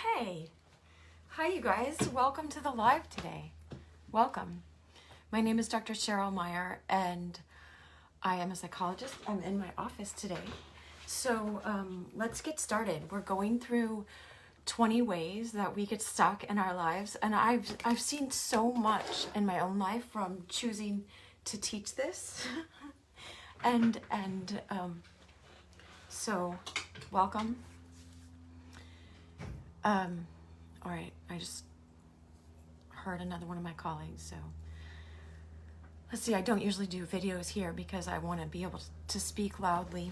Hey, hi you guys. Welcome to the live today. Welcome. My name is Dr. Cheryl Meier and I am a psychologist. I'm in my office today. So let's get started. We're going through 20 ways that we get stuck in our lives, and I've seen so much in my own life from choosing to teach this. So welcome. All right, I just heard another one of my colleagues, so let's see. I don't usually do videos here because I want to be able to speak loudly,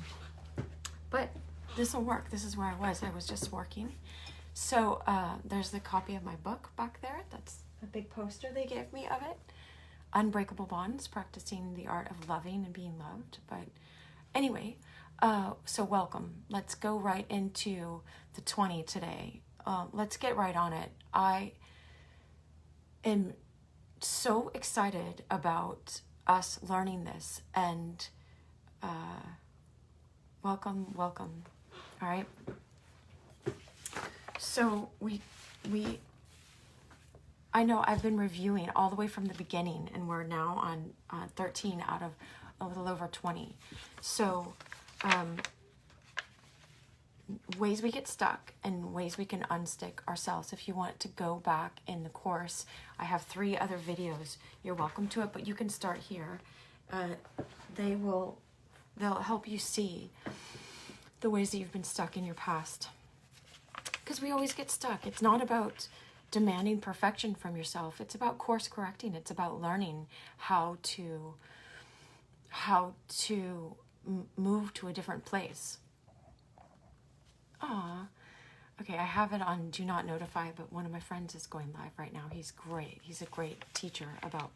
but this will work. This is where I was just working. So there's the copy of my book back there. That's a big poster they gave me of it. Unbreakable Bonds, Practicing the Art of Loving and Being Loved. But anyway, so welcome. Let's go right into the 20 today. Let's get right on it. I am so excited about us learning this, and welcome. All right. So I know I've been reviewing all the way from the beginning, and we're now on 13 out of a little over 20. So ways we get stuck and ways we can unstick ourselves. If you want to go back in the course, I have 3 other videos. You're welcome to it, but you can start here. They'll help you see the ways that you've been stuck in your past. Because we always get stuck. It's not about demanding perfection from yourself. It's about course correcting. It's about learning how to move to a different place. Okay, I have it on Do Not Notify, but one of my friends is going live right now. He's great. He's a great teacher about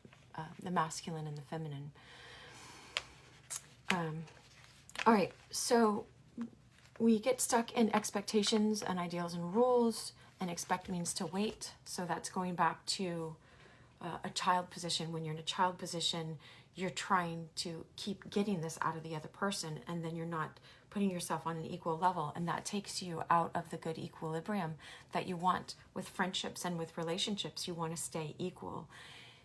the masculine and the feminine. All right, so we get stuck in expectations and ideals and rules, and expect means to wait. So that's going back to a child position. When you're in a child position, you're trying to keep getting this out of the other person, and then you're not putting yourself on an equal level, and that takes you out of the good equilibrium that you want with friendships and with relationships. You want to stay equal.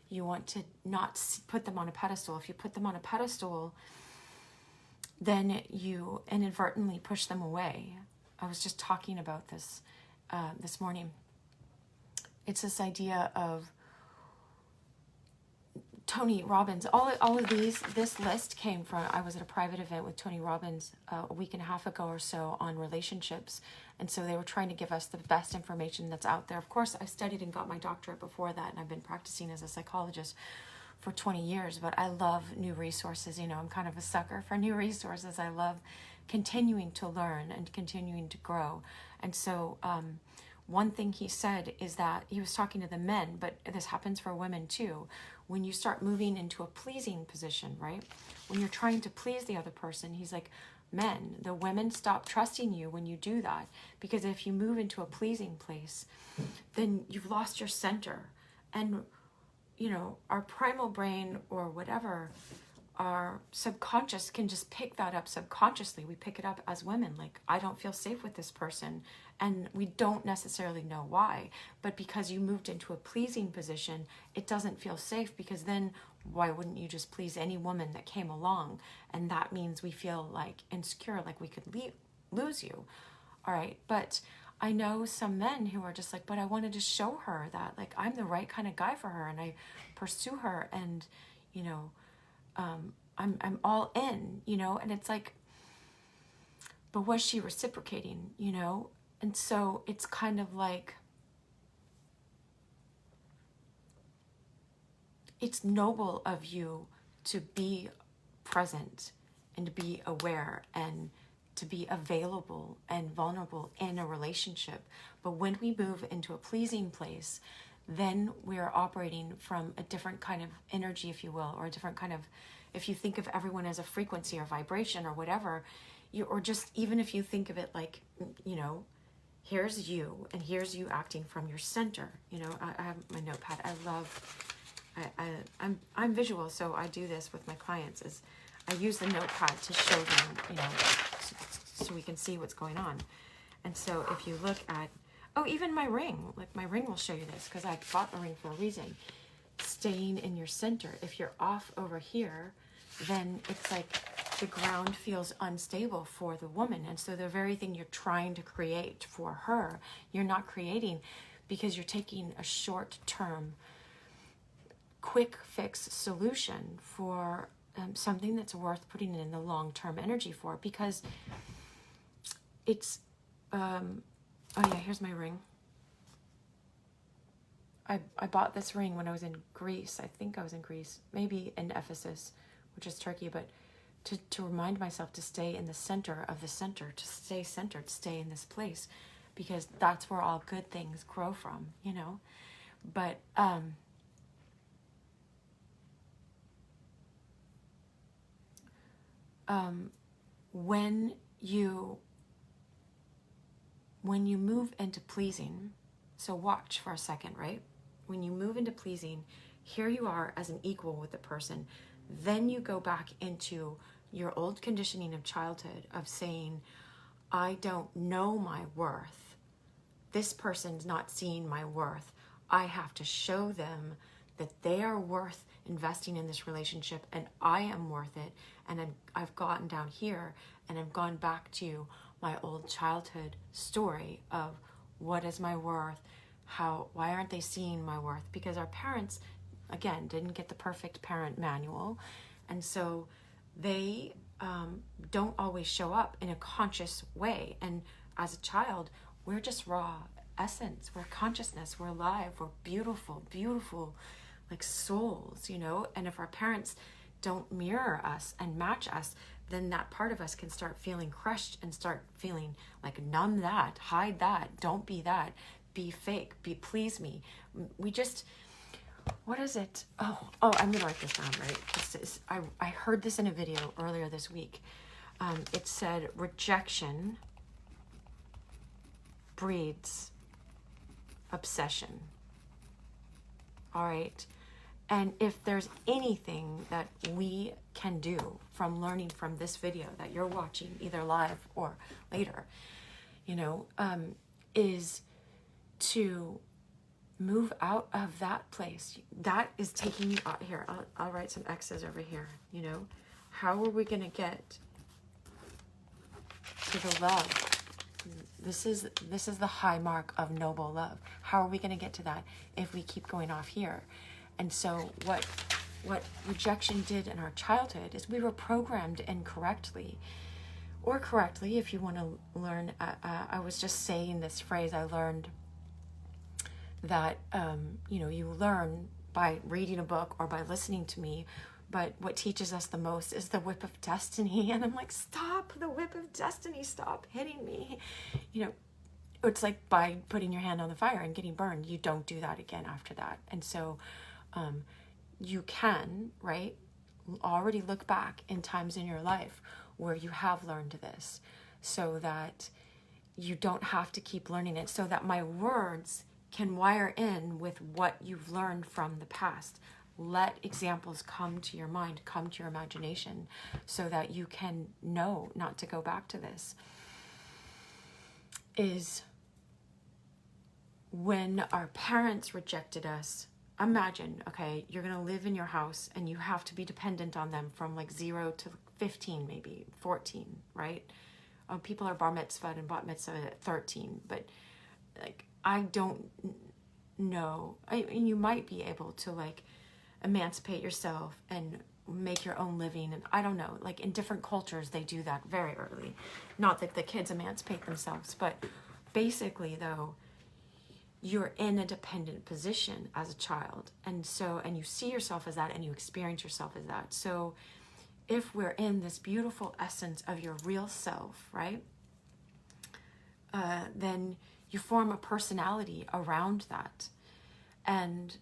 You want to not put them on a pedestal. If you put them on a pedestal, then you inadvertently push them away. I was just talking about this this morning. It's this idea of Tony Robbins. All of this list came from, I was at a private event with Tony Robbins a week and a half ago or so on relationships. And so they were trying to give us the best information that's out there. Of course, I studied and got my doctorate before that, and I've been practicing as a psychologist for 20 years, but I love new resources. You know, I'm kind of a sucker for new resources. I love continuing to learn and continuing to grow. And so one thing he said is that he was talking to the men, but this happens for women too. When you start moving into a pleasing position, right? When you're trying to please the other person, he's like, men, the women stop trusting you when you do that. Because if you move into a pleasing place, then you've lost your center. And, you know, our primal brain or whatever, our subconscious can just pick that up subconsciously. We pick it up as women, like, I don't feel safe with this person. And we don't necessarily know why. But because you moved into a pleasing position, it doesn't feel safe, because then why wouldn't you just please any woman that came along? And that means we feel like insecure, like we could lose you. All right. But I know some men who are just like, but I wanted to show her that, like, I'm the right kind of guy for her, and I pursue her, and, you know, I'm all in, you know. And it's like, but was she reciprocating, you know? And so it's kind of like, it's noble of you to be present and to be aware and to be available and vulnerable in a relationship. But when we move into a pleasing place, then we're operating from a different kind of energy, if you will, or a different kind of, if you think of everyone as a frequency or vibration or whatever, or just even if you think of it like, you know, here's you, and here's you acting from your center. You know, I have my notepad. I'm visual, so I do this with my clients. Is I use the notepad to show them, you know, so we can see what's going on. And so if you look at Oh, even my ring. Like my ring will show you this because I bought a ring for a reason. Staying in your center. If you're off over here, then it's like the ground feels unstable for the woman. And so the very thing you're trying to create for her, you're not creating because you're taking a short-term, quick fix solution for something that's worth putting in the long-term energy for, because it's, oh yeah, here's my ring. I bought this ring when I was in Greece. I think I was in Greece, maybe in Ephesus, which is Turkey, but to remind myself to stay in the center of the center, to stay centered, stay in this place, because that's where all good things grow from, you know? But, when you move into pleasing, so watch for a second, right? When you move into pleasing, here you are as an equal with the person. Then you go back into your old conditioning of childhood of saying, I don't know my worth. This person's not seeing my worth. I have to show them that they are worth investing in this relationship, and I am worth it. And I've gotten down here and I've gone back to my old childhood story of what is my worth? Why aren't they seeing my worth? Because our parents, again, didn't get the perfect parent manual. And so they don't always show up in a conscious way. And as a child, we're just raw essence. We're consciousness. We're alive. We're beautiful, beautiful, like souls, you know? And if our parents don't mirror us and match us, then that part of us can start feeling crushed and start feeling like numb that, hide that, don't be that, be fake, please me. We just, what is it? Oh, I'm gonna write this down, right? I heard this in a video earlier this week. It said rejection breeds obsession. All right. And if there's anything that we can do from learning from this video that you're watching, either live or later, you know, is to move out of that place. That is taking you out here. I'll write some X's over here, you know. How are we going to get to the love? This is the high mark of noble love. How are we going to get to that if we keep going off here? And so what rejection did in our childhood is we were programmed incorrectly, or correctly, if you want to learn. I was just saying this phrase I learned that, you know, you learn by reading a book or by listening to me, but what teaches us the most is the whip of destiny. And I'm like, stop, the whip of destiny, stop hitting me. You know, it's like by putting your hand on the fire and getting burned. You don't do that again after that. And so you can, right, already look back in times in your life where you have learned this, so that you don't have to keep learning it, so that my words can wire in with what you've learned from the past. Let examples come to your mind, come to your imagination, so that you can know not to go back to this. Is when our parents rejected us. Imagine, okay, you're going to live in your house and you have to be dependent on them from like 0 to 15, maybe 14, right? People are bar mitzvahed and bat mitzvahed at 13, but like, I don't know. And you might be able to like emancipate yourself and make your own living. And I don't know, like in different cultures, they do that very early. Not that the kids emancipate themselves, but basically though, you're in a dependent position as a child. And so, and you see yourself as that and you experience yourself as that. So if we're in this beautiful essence of your real self, right? Then you form a personality around that. And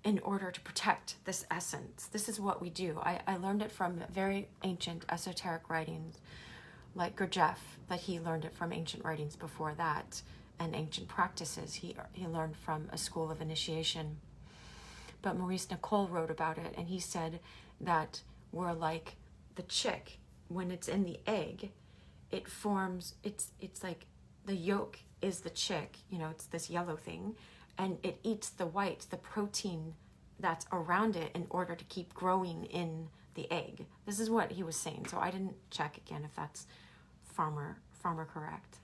in order to protect this essence, this is what we do. I learned it from very ancient esoteric writings, like Gurdjieff, that he learned it from ancient writings before that, and ancient practices. He learned from a school of initiation. But Maurice Nicole wrote about it, and he said that we're like the chick. When it's in the egg, it forms, it's like the yolk is the chick, you know, it's this yellow thing, and it eats the white, the protein that's around it in order to keep growing in the egg. This is what he was saying. So I didn't check again if that's farmer correct.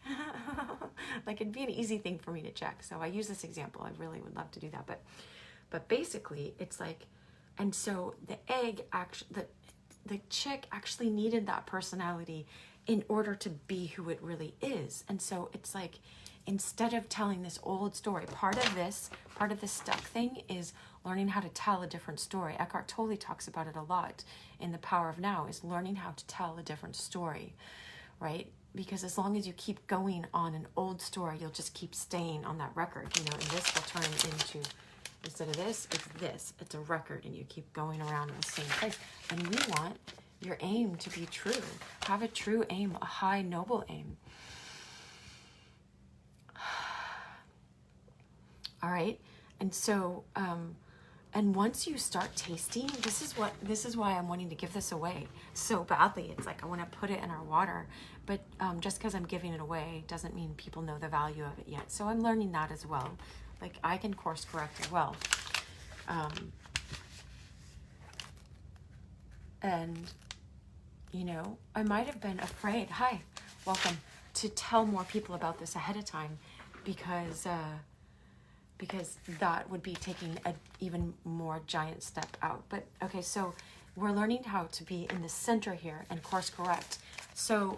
Like, it'd be an easy thing for me to check. So I use this example. I really would love to do that. But basically it's like, and so the egg actually, the chick actually needed that personality in order to be who it really is. And so it's like, instead of telling this old story, part of this stuck thing is learning how to tell a different story. Eckhart Tolle talks about it a lot in The Power of Now, is learning how to tell a different story, right? Because as long as you keep going on an old story, you'll just keep staying on that record, you know, and this will turn into, instead of this, it's a record, and you keep going around in the same place. And we want your aim to be true. Have a true aim, a high, noble aim. All right. And so, and once you start tasting, this is why I'm wanting to give this away so badly. It's like, I want to put it in our water, but just because I'm giving it away doesn't mean people know the value of it yet. So I'm learning that as well. Like, I can course correct as well. And, you know, I might have been afraid, hi, welcome, to tell more people about this ahead of time, because that would be taking an even more giant step out. But okay, so we're learning how to be in the center here and course correct. So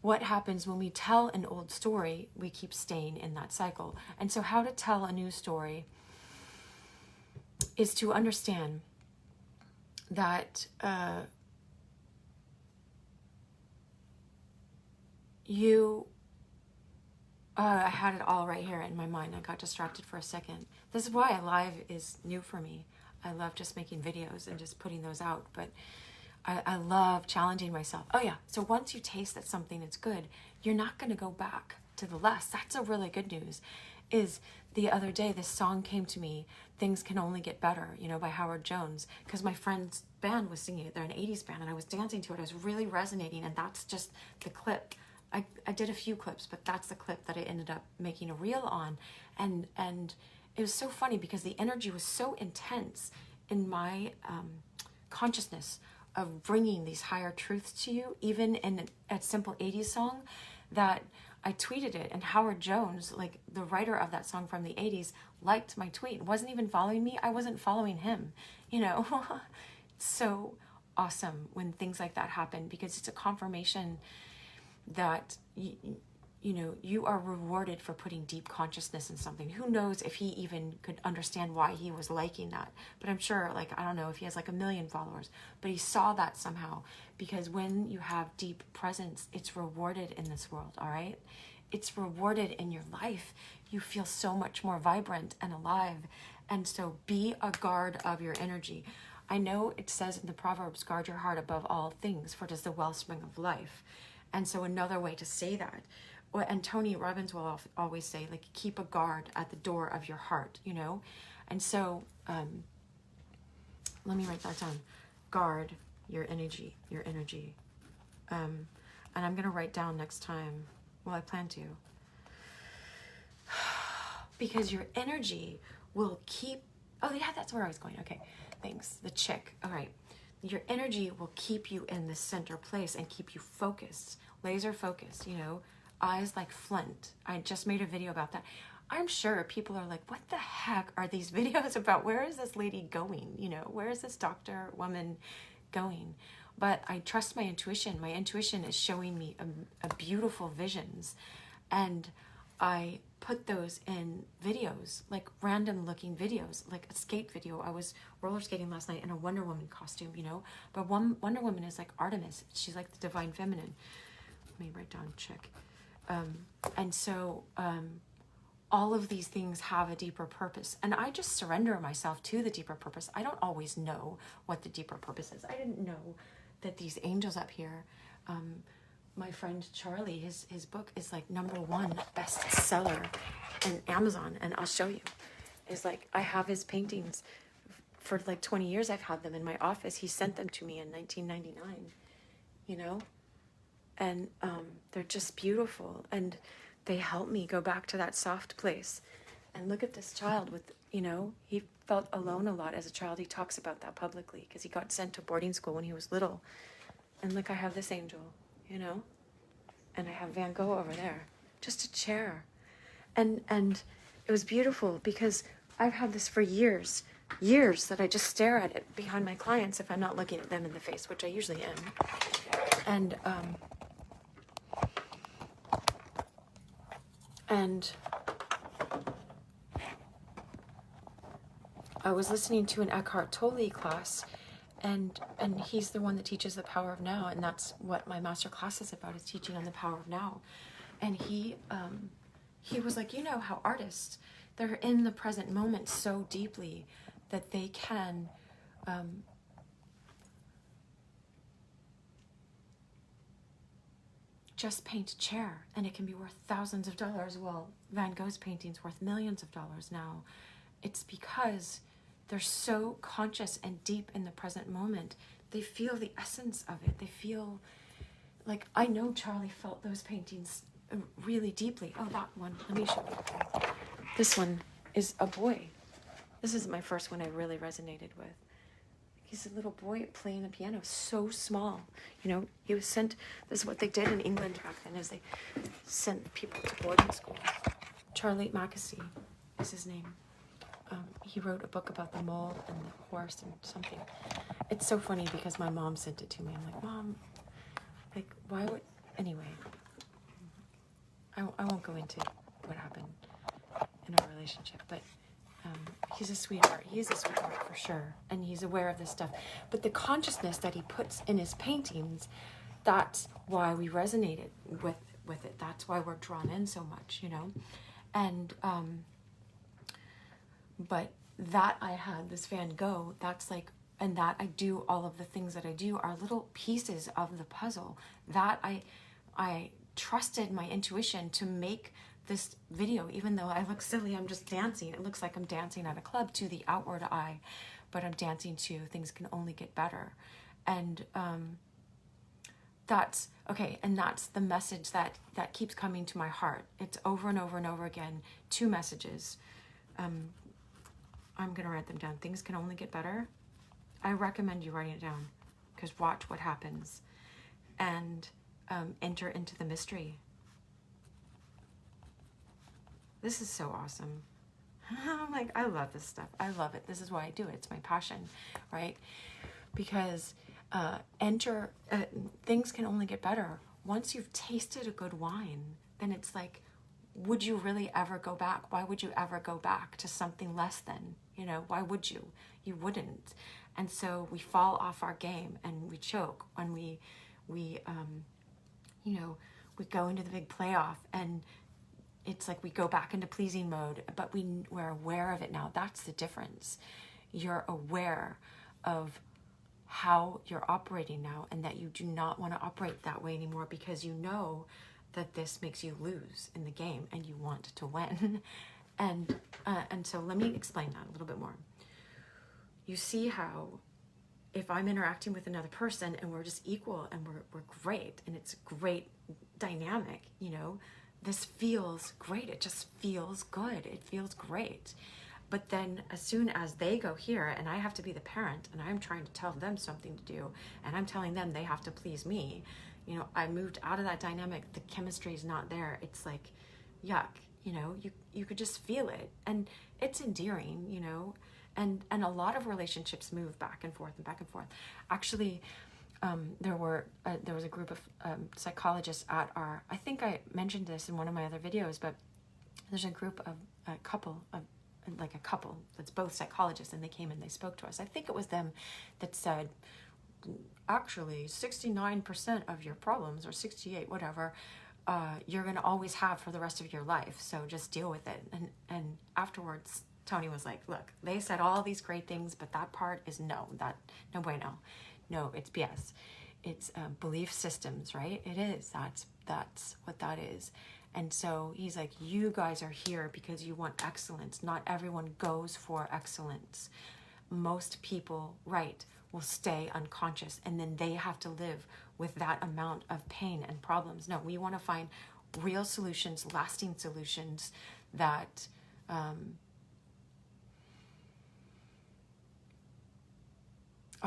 what happens when we tell an old story? We keep staying in that cycle. And so how to tell a new story is to understand that I had it all right here in my mind. I got distracted for a second. This is why live is new for me. I love just making videos and just putting those out, but I love challenging myself. Oh yeah, so once you taste that something is good, you're not going to go back to the less. That's a really good news. Is the other day, this song came to me, Things Can Only Get Better, you know, by Howard Jones, because my friend's band was singing it. They're an 80s band, and I was dancing to it. I was really resonating, and that's just the clip. I did a few clips, but that's the clip that I ended up making a reel on. And it was so funny because the energy was so intense in my consciousness of bringing these higher truths to you, even in a simple 80s song, that I tweeted it. And Howard Jones, like the writer of that song from the 80s, liked my tweet. Wasn't even following me. I wasn't following him, you know. So awesome when things like that happen, because it's a confirmation that you know, you are rewarded for putting deep consciousness in something. Who knows if he even could understand why he was liking that, but I'm sure, like, I don't know if he has like 1 million followers, but he saw that somehow, because when you have deep presence, it's rewarded in this world. All right, it's rewarded in your life. You feel so much more vibrant and alive. And so be a guard of your energy. I know it says in the Proverbs, guard your heart above all things, for it is the wellspring of life. And so another way to say that, and Tony Robbins will always say, like, keep a guard at the door of your heart, you know? And so, let me write that down. Guard your energy. And I'm going to write down next time. Well, I plan to. Because your energy will keep, oh yeah, that's where I was going. Okay, thanks. The chick. All right. Your energy will keep you in the center place and keep you focused, laser focused, you know, eyes like flint. I just made a video about that. I'm sure people are like, what the heck are these videos about? Where is this lady going? You know, where is this doctor woman going? But I trust my intuition. My intuition is showing me a beautiful visions. And I put those in videos, like random looking videos, like a skate video. I was roller skating last night in a Wonder Woman costume, you know, but Wonder Woman is like Artemis. She's like the divine feminine. Let me write down chick. And so all of these things have a deeper purpose, and I just surrender myself to the deeper purpose. I don't always know what the deeper purpose is. I didn't know that these angels up here, my friend Charlie, his book is like #1 bestseller in Amazon, and I'll show you. Is like, I have his paintings for like 20 years. I've had them in my office. He sent them to me in 1999, you know, And they're just beautiful, and they help me go back to that soft place. And look at this child with, he felt alone a lot as a child. He talks about that publicly because he got sent to boarding school when he was little. And look, I have this angel, and I have Van Gogh over there, just a chair. And it was beautiful because I've had this for years that I just stare at it behind my clients if I'm not looking at them in the face, which I usually am. And I was listening to an Eckhart Tolle class, and he's the one that teaches the power of now, and that's what my master class is about, is teaching on the power of now. And he was like, how artists, they're in the present moment so deeply that they can just paint a chair and it can be worth thousands of dollars. Well, Van Gogh's painting's worth millions of dollars now. It's because they're so conscious and deep in the present moment. They feel the essence of it. They feel like, I know Charlie felt those paintings really deeply. Oh, that one, let me show you. This one is a boy. This is my first one I really resonated with. He's a little boy playing the piano, so small. He was sent, this is what they did in England back then, is they sent people to boarding school. Charlie Mackesy is his name. He wrote a book about the mole and the horse and something. It's so funny because my mom sent it to me. I'm like, Mom, why would, anyway. I won't go into what happened in our relationship, but he's a sweetheart. He's a sweetheart for sure, and he's aware of this stuff. But the consciousness that he puts in his paintings, that's why we resonated with it. That's why we're drawn in so much, And but that I had this Van Gogh, that's like, and that I do all of the things that I do are little pieces of the puzzle that I trusted my intuition to make this video, even though I look silly, I'm just dancing. It looks like I'm dancing at a club to the outward eye, but I'm dancing to things can only get better. And that's okay. And that's the message that keeps coming to my heart. It's over and over and over again, 2 messages. I'm going to write them down. Things can only get better. I recommend you writing it down because watch what happens. And enter into the mystery. This is so awesome. I'm like, I love this stuff. I love it. This is why I do it. It's my passion, right? Because things can only get better. Once you've tasted a good wine, then it's like, would you really ever go back? Why would you ever go back to something less than? Why would you? You wouldn't. And so we fall off our game and we choke when we go into the big playoff, and it's like we go back into pleasing mode, but we're aware of it now. That's the difference. You're aware of how you're operating now, and that you do not want to operate that way anymore because you know that this makes you lose in the game and you want to win. And so let me explain that a little bit more. You see how if I'm interacting with another person and we're just equal and we're great and it's a great dynamic, this feels great. It just feels good. It feels great. But then as soon as they go here and I have to be the parent and I'm trying to tell them something to do and I'm telling them they have to please me, I moved out of that dynamic. The chemistry is not there. It's like, yuck, you could just feel it. And it's endearing, and a lot of relationships move back and forth and back and forth. Actually, there was a group of psychologists at our, I think I mentioned this in one of my other videos, but there's a couple that's both psychologists, and they came and they spoke to us. I think it was them that said, actually 69% of your problems, or 68, whatever, you're going to always have for the rest of your life. So just deal with it. And afterwards, Tony was like, look, they said all these great things, but that part is no bueno. No, it's BS. It's belief systems, right? It is. That's what that is. And so he's like, you guys are here because you want excellence. Not everyone goes for excellence. Most people, right, will stay unconscious, and then they have to live with that amount of pain and problems. No, we want to find real solutions, lasting solutions that are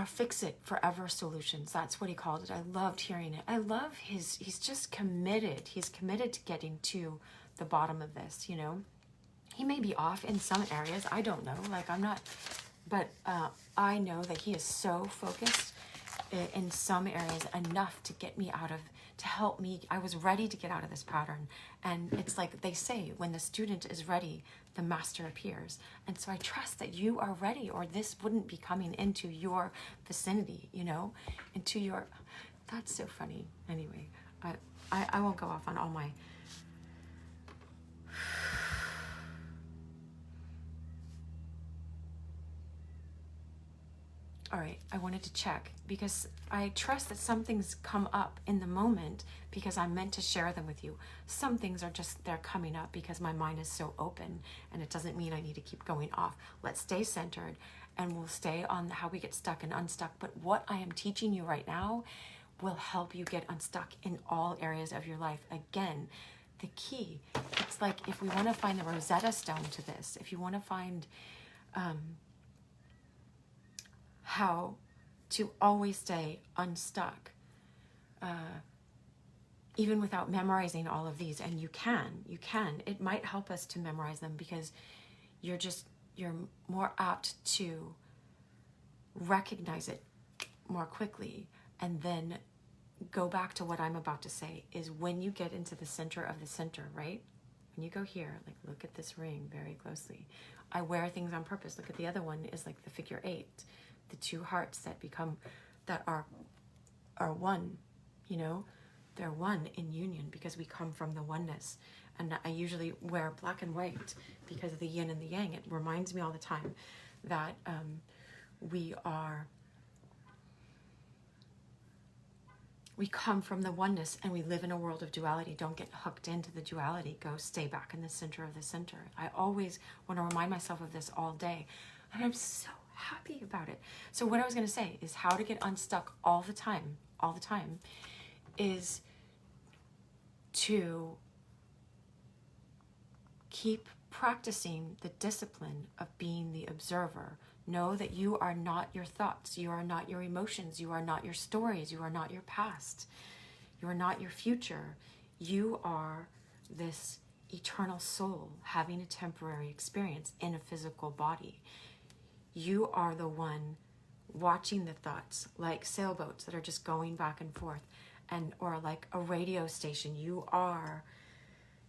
fix-it forever solutions. That's what he called it. I loved hearing it. I love he's just committed. He's committed to getting to the bottom of this, you know. He may be off in some areas. I don't know. Like, I'm not, but I know that he is so focused in some areas enough to get me out of, to help me. I was ready to get out of this pattern. And it's like they say, when the student is ready, the master appears. And so I trust that you are ready, or this wouldn't be coming into your vicinity, you know, into your, that's so funny. Anyway, I won't go off on all my, all right, I wanted to check because I trust that some things come up in the moment because I'm meant to share them with you. Some things are just, they're coming up because my mind is so open, and it doesn't mean I need to keep going off. Let's stay centered, and we'll stay on how we get stuck and unstuck. But what I am teaching you right now will help you get unstuck in all areas of your life. Again, the key, it's like if we want to find the Rosetta Stone to this, if you want to find how to always stay unstuck, even without memorizing all of these. And you can, it might help us to memorize them because you're more apt to recognize it more quickly. And then go back to what I'm about to say is when you get into the center of the center, right? When you go here, like, look at this ring very closely. I wear things on purpose. Look at the other one is like the figure 8. The 2 hearts that are one, you know, they're one in union because we come from the oneness. And I usually wear black and white because of the yin and the yang. It reminds me all the time that we come from the oneness, and we live in a world of duality. Don't get hooked into the duality. Go stay back in the center of the center. I always want to remind myself of this all day, and I'm so happy about it. So what I was going to say is how to get unstuck all the time is to keep practicing the discipline of being the observer. Know that you are not your thoughts, you are not your emotions, you are not your stories, you are not your past, you are not your future. You are this eternal soul having a temporary experience in a physical body. You are the one watching the thoughts, like sailboats that are just going back and forth, or like a radio station. You are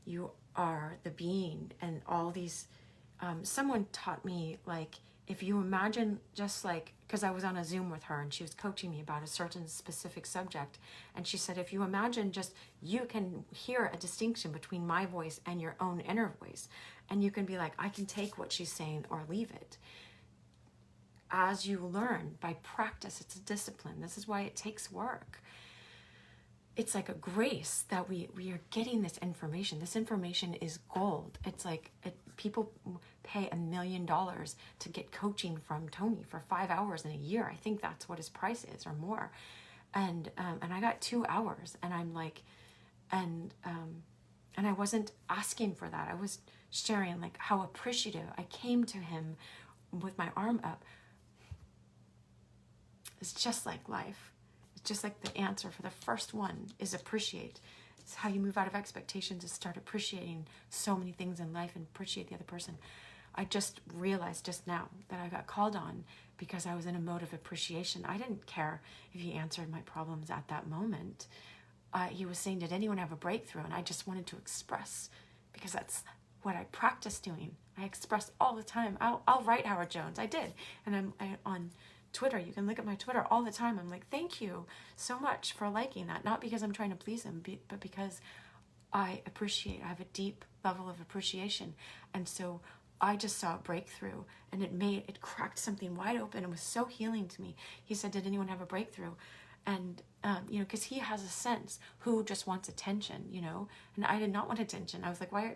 the being, and all these. Someone taught me, like, if you imagine just like, because I was on a Zoom with her and she was coaching me about a certain specific subject, and she said, if you imagine just, you can hear a distinction between my voice and your own inner voice, and you can be like, I can take what she's saying or leave it. As you learn by practice, it's a discipline. This is why it takes work. It's like a grace that we are getting this information. This information is gold. It's like people pay $1 million to get coaching from Tony for 5 hours in a year. I think that's what his price is, or more. And I got 2 hours, and I'm like, and I wasn't asking for that. I was sharing like how appreciative I came to him with my arm up. It's just like life. It's just like the answer for the first one is appreciate. It's how you move out of expectations, is start appreciating so many things in life and appreciate the other person. I just realized just now that I got called on because I was in a mode of appreciation. I didn't care if he answered my problems at that moment. He was saying, did anyone have a breakthrough? And I just wanted to express, because that's what I practice doing. I express all the time. I'll write Howard Jones. I did. And I on Twitter, you can look at my Twitter all the time. I'm like, thank you so much for liking that. Not because I'm trying to please him, but because I have a deep level of appreciation. And so I just saw a breakthrough, and it cracked something wide open. It was so healing to me. He said, did anyone have a breakthrough? And, because he has a sense who just wants attention, and I did not want attention. I was like, why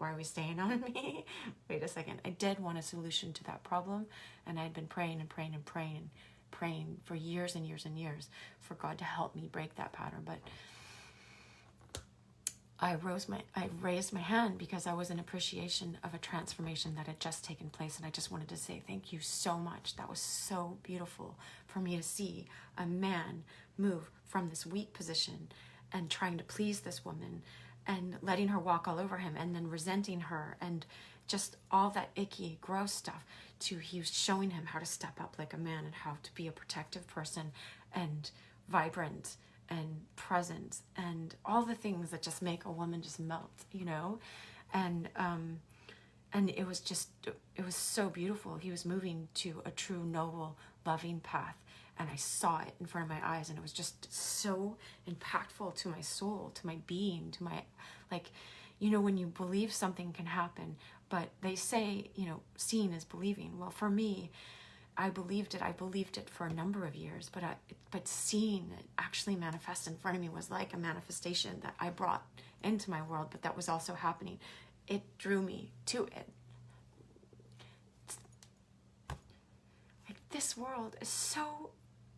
are we staying on me? Wait a second. I did want a solution to that problem, and I had been praying and praying and praying praying for years and years and years for God to help me break that pattern. But I raised my hand because I was in appreciation of a transformation that had just taken place, and I just wanted to say thank you so much. That was so beautiful for me to see a man move from this weak position and trying to please this woman and letting her walk all over him and then resenting her and just all that icky, gross stuff, to he was showing him how to step up like a man and how to be a protective person and vibrant and present and all the things that just make a woman just melt, you know? And it was so beautiful. He was moving to a true, noble, loving path. And I saw it in front of my eyes, and it was just so impactful to my soul, to my being, to my, like, you know, when you believe something can happen, but they say, you know, seeing is believing. Well, for me, I believed it for a number of years, but seeing it actually manifest in front of me was like a manifestation that I brought into my world, but that was also happening. It drew me to it. Like, this world is so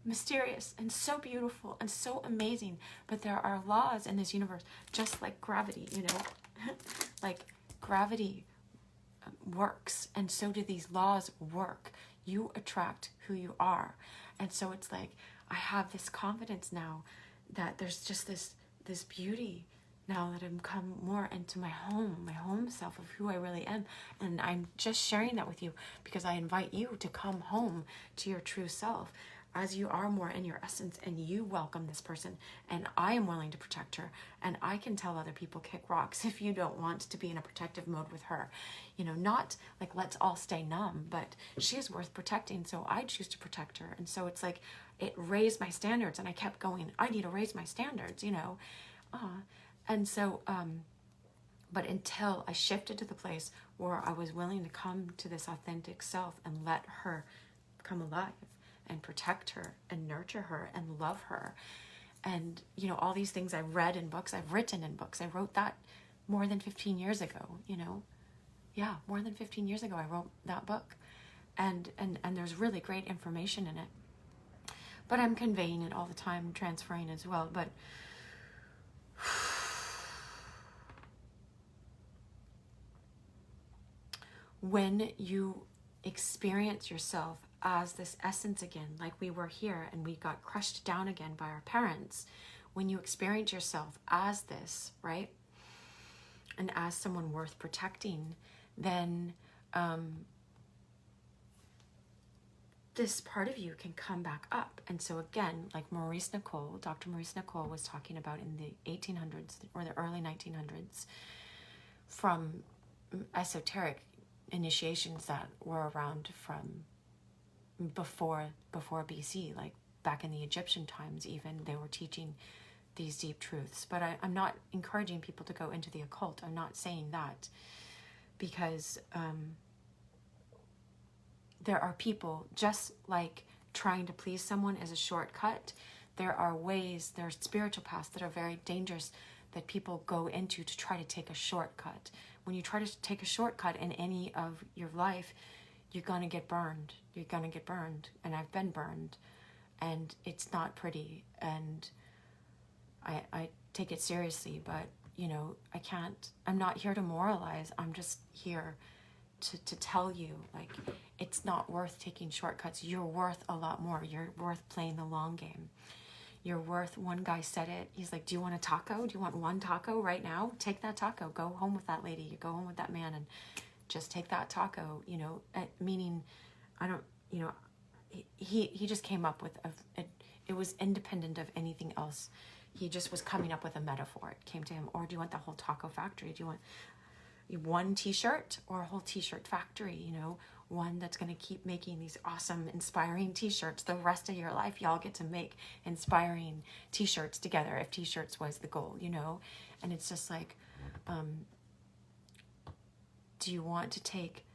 mysterious and so beautiful and so amazing, but there are laws in this universe, just like gravity, you know, like gravity works, and so do these laws work. You attract who you are. And so it's like, I have this confidence now that there's just this beauty now that I've come more into my home self of who I really am. And I'm just sharing that with you because I invite you to come home to your true self as you are more in your essence, and you welcome this person, and I am willing to protect her, and I can tell other people kick rocks if you don't want to be in a protective mode with her. You know, not like let's all stay numb, but she is worth protecting, so I choose to protect her. And so it's like it raised my standards, and I kept going, I need to raise my standards, you know. And so but until I shifted to the place where I was willing to come to this authentic self and let her come alive and protect her and nurture her and love her. And, you know, all these things I've read in books, I've written in books. I wrote that more than 15 years ago, you know. Yeah, more than 15 years ago I wrote that book. And there's really great information in it. But I'm conveying it all the time, transferring as well. But when you experience yourself as this essence again, like we were here and we got crushed down again by our parents, when you experience yourself as this, right, and as someone worth protecting, then this part of you can come back up. And so again, like Dr. Maurice Nicole was talking about in the 1800s or the early 1900s, from esoteric initiations that were around from before BC, like back in the Egyptian times even, they were teaching these deep truths. But I'm not encouraging people to go into the occult. I'm not saying that, because there are people, just like trying to please someone is a shortcut, there are spiritual paths that are very dangerous that people go into to try to take a shortcut. When you try to take a shortcut in any of your life, you're going to get burned. You're going to get burned. And I've been burned. And it's not pretty. And I take it seriously. But, you know, I'm not here to moralize. I'm just here to tell you, like, it's not worth taking shortcuts. You're worth a lot more. You're worth playing the long game. You're worth, one guy said it, he's like, do you want a taco? Do you want one taco right now? Take that taco. Go home with that lady. You go home with that man and just take that taco, you know, meaning, I don't, you know, he just came up with, it was independent of anything else. He just was coming up with a metaphor. It came to him. Or do you want the whole taco factory? Do you want one t-shirt or a whole t-shirt factory, you know, one that's going to keep making these awesome, inspiring t-shirts the rest of your life? Y'all get to make inspiring t-shirts together if t-shirts was the goal, you know? And it's just like, do you want to take,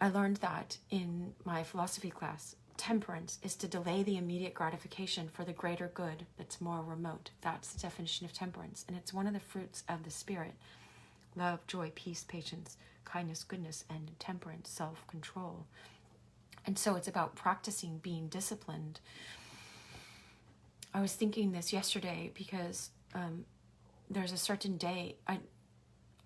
I learned that in my philosophy class, temperance is to delay the immediate gratification for the greater good that's more remote. That's the definition of temperance. And it's one of the fruits of the spirit. Love, joy, peace, patience, kindness, goodness, and temperance, self-control. And so it's about practicing being disciplined. I was thinking this yesterday because there's a certain day,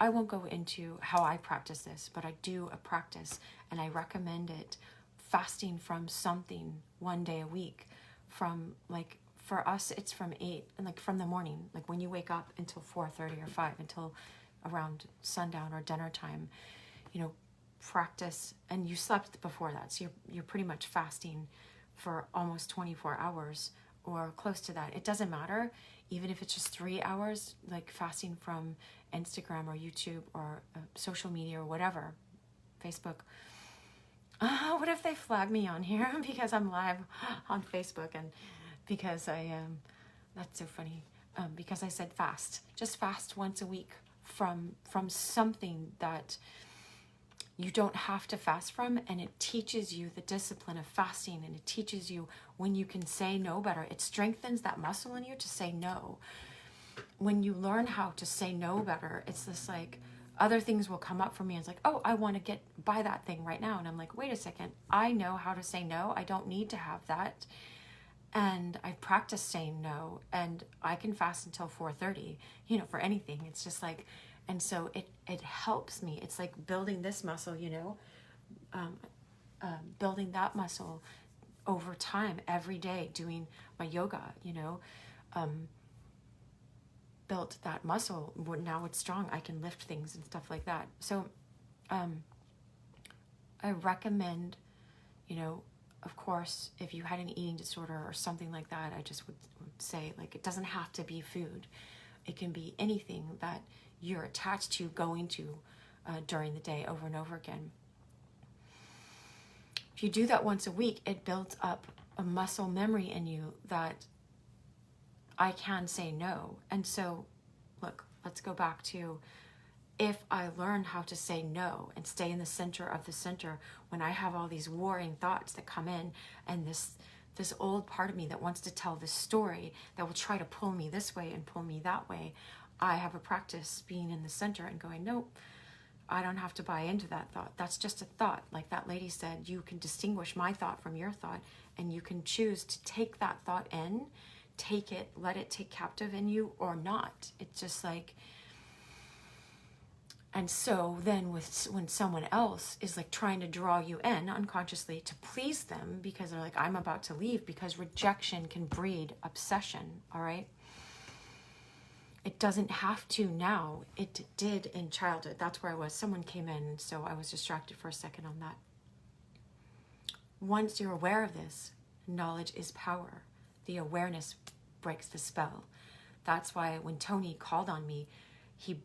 I won't go into how I practice this, but I do a practice and I recommend it, fasting from something 1 day a week. From like, for us, it's from 8 and like from the morning, like when you wake up until 4:30 or 5, until around sundown or dinner time, practice. And you slept before that, so you're pretty much fasting for almost 24 hours or close to that. It doesn't matter, even if it's just 3 hours, like fasting from Instagram or YouTube or social media or whatever, Facebook. What if they flag me on here because I'm live on Facebook, and because that's so funny, because I said fast. Just fast once a week from something that you don't have to fast from, and it teaches you the discipline of fasting, and it teaches you when you can say no better. It strengthens that muscle in you to say no. When you learn how to say no better, it's this like, other things will come up for me. It's like, oh, I want to buy that thing right now. And I'm like, wait a second, I know how to say no. I don't need to have that. And I've practiced saying no, and I can fast until 4:30, for anything. It's just like, and so it helps me. It's like building this muscle, building that muscle over time, every day, doing my yoga, built that muscle. Now it's strong. I can lift things and stuff like that. So I recommend, of course, if you had an eating disorder or something like that, I just would say, like, it doesn't have to be food. It can be anything that you're attached to going to during the day over and over again. If you do that once a week, it builds up a muscle memory in you that I can say no. And so, look, let's go back to, if I learn how to say no and stay in the center of the center, when I have all these warring thoughts that come in, and this old part of me that wants to tell this story that will try to pull me this way and pull me that way, I have a practice being in the center and going, nope, I don't have to buy into that thought. That's just a thought. Like that lady said, you can distinguish my thought from your thought, and you can choose to take that thought in, take it, let it take captive in you or not. It's just like, and so then when someone else is like trying to draw you in unconsciously to please them, because they're like, I'm about to leave, because rejection can breed obsession, all right? It doesn't have to now. It did in childhood. That's where I was. Someone came in, so I was distracted for a second on that. Once you're aware of this, knowledge is power. The awareness breaks the spell. That's why when Tony called on me, he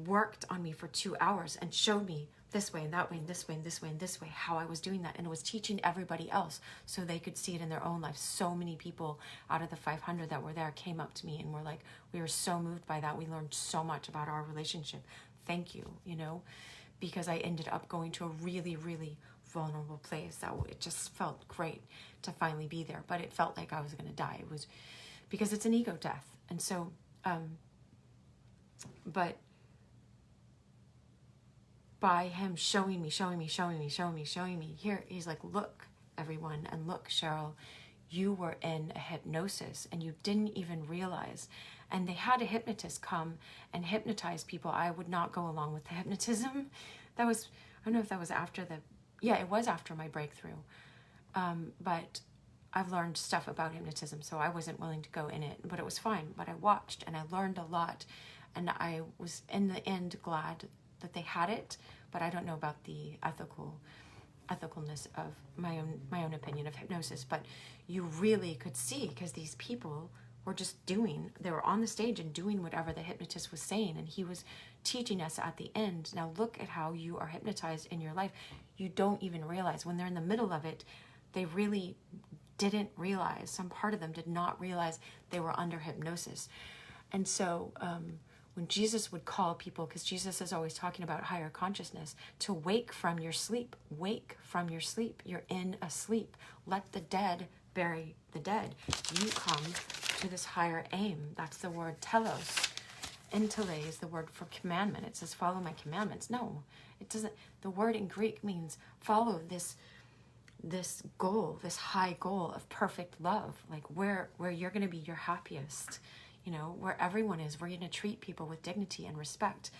worked on me for 2 hours and showed me this way and that way and this way and this way and this way how I was doing that, and it was teaching everybody else so they could see it in their own life. So many people out of the 500 that were there came up to me and were like, we were so moved by that. We learned so much about our relationship. Thank you, because I ended up going to a really, really vulnerable place that it just felt great to finally be there, but it felt like I was going to die. It was because it's an ego death. And so but by him showing me, here, he's like, look, everyone, and look, Cheryl, you were in a hypnosis and you didn't even realize. And they had a hypnotist come and hypnotize people. I would not go along with the hypnotism. That was, I don't know if that was after it was after my breakthrough. But I've learned stuff about hypnotism, so I wasn't willing to go in it, but it was fine. But I watched and I learned a lot, and I was in the end glad that they had it, but I don't know about the ethicalness of my own opinion of hypnosis. But you really could see, because these people were just they were on the stage and doing whatever the hypnotist was saying, and he was teaching us at the end. Now look at how you are hypnotized in your life. You don't even realize when they're in the middle of it. They really didn't realize, some part of them did not realize they were under hypnosis. And so when Jesus would call people, because Jesus is always talking about higher consciousness, to wake from your sleep. Wake from your sleep. You're in a sleep. Let the dead bury the dead. You come to this higher aim. That's the word telos. Entele is the word for commandment. It says, follow my commandments. No, it doesn't. The word in Greek means follow this this goal, this high goal of perfect love, like where you're going to be your happiest, you know, where everyone is, where you're going to treat people with dignity and respect.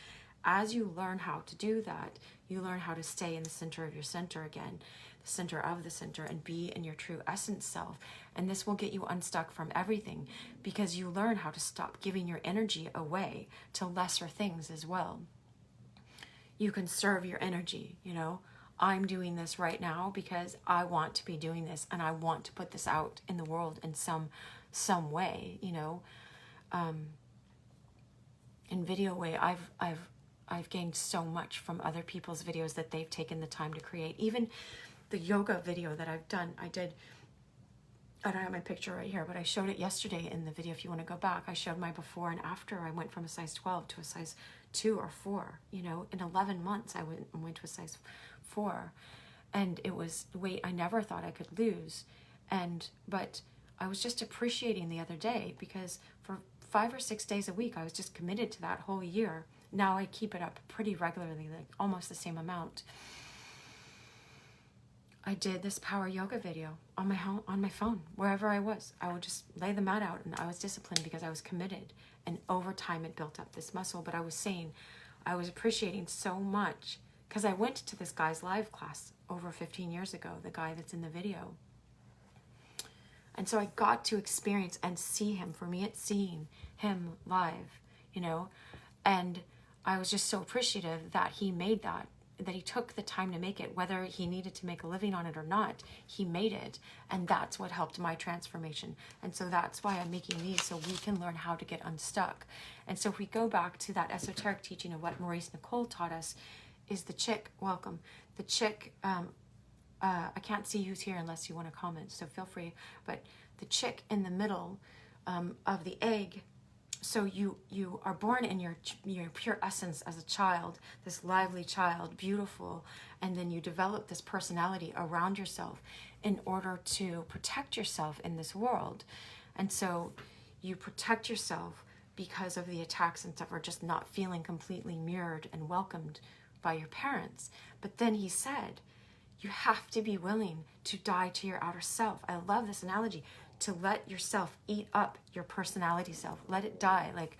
As you learn how to do that, you learn how to stay in the center of your center again, the center of the center, and be in your true essence self. And this will get you unstuck from everything, because you learn how to stop giving your energy away to lesser things as well. You can serve your energy, you know. I'm doing this right now because I want to be doing this, and I want to put this out in the world in some way, you know. In video way, I've gained so much from other people's videos that they've taken the time to create. Even the yoga video that I've done, I don't have my picture right here, but I showed it yesterday in the video. If you want to go back, I showed my before and after. I went from a size 12 to a size 2 or 4, you know. In 11 months, I went to a size 4, and it was weight I never thought I could lose. But I was just appreciating the other day, because for 5 or 6 days a week, I was just committed to that whole year. Now I keep it up pretty regularly, like almost the same amount. I did this power yoga video on my phone, wherever I was. I would just lay the mat out, and I was disciplined because I was committed. And over time, it built up this muscle. But I was saying, I was appreciating so much, because I went to this guy's live class over 15 years ago, the guy that's in the video. And so I got to experience and see him. For me, it's seeing him live, you know. And I was just so appreciative that he made that he took the time to make it. Whether he needed to make a living on it or not, he made it. And that's what helped my transformation. And so that's why I'm making these, so we can learn how to get unstuck. And so if we go back to that esoteric teaching of what Maurice Nicole taught us, is the chick, welcome, the chick, I can't see who's here unless you want to comment, so feel free, but the chick in the middle of the egg. So you are born in your pure essence as a child, this lively child, beautiful, and then you develop this personality around yourself in order to protect yourself in this world. And so you protect yourself because of the attacks and stuff, or just not feeling completely mirrored and welcomed by your parents. But then he said, you have to be willing to die to your outer self. I love this analogy. To let yourself eat up your personality self. Let it die. Like,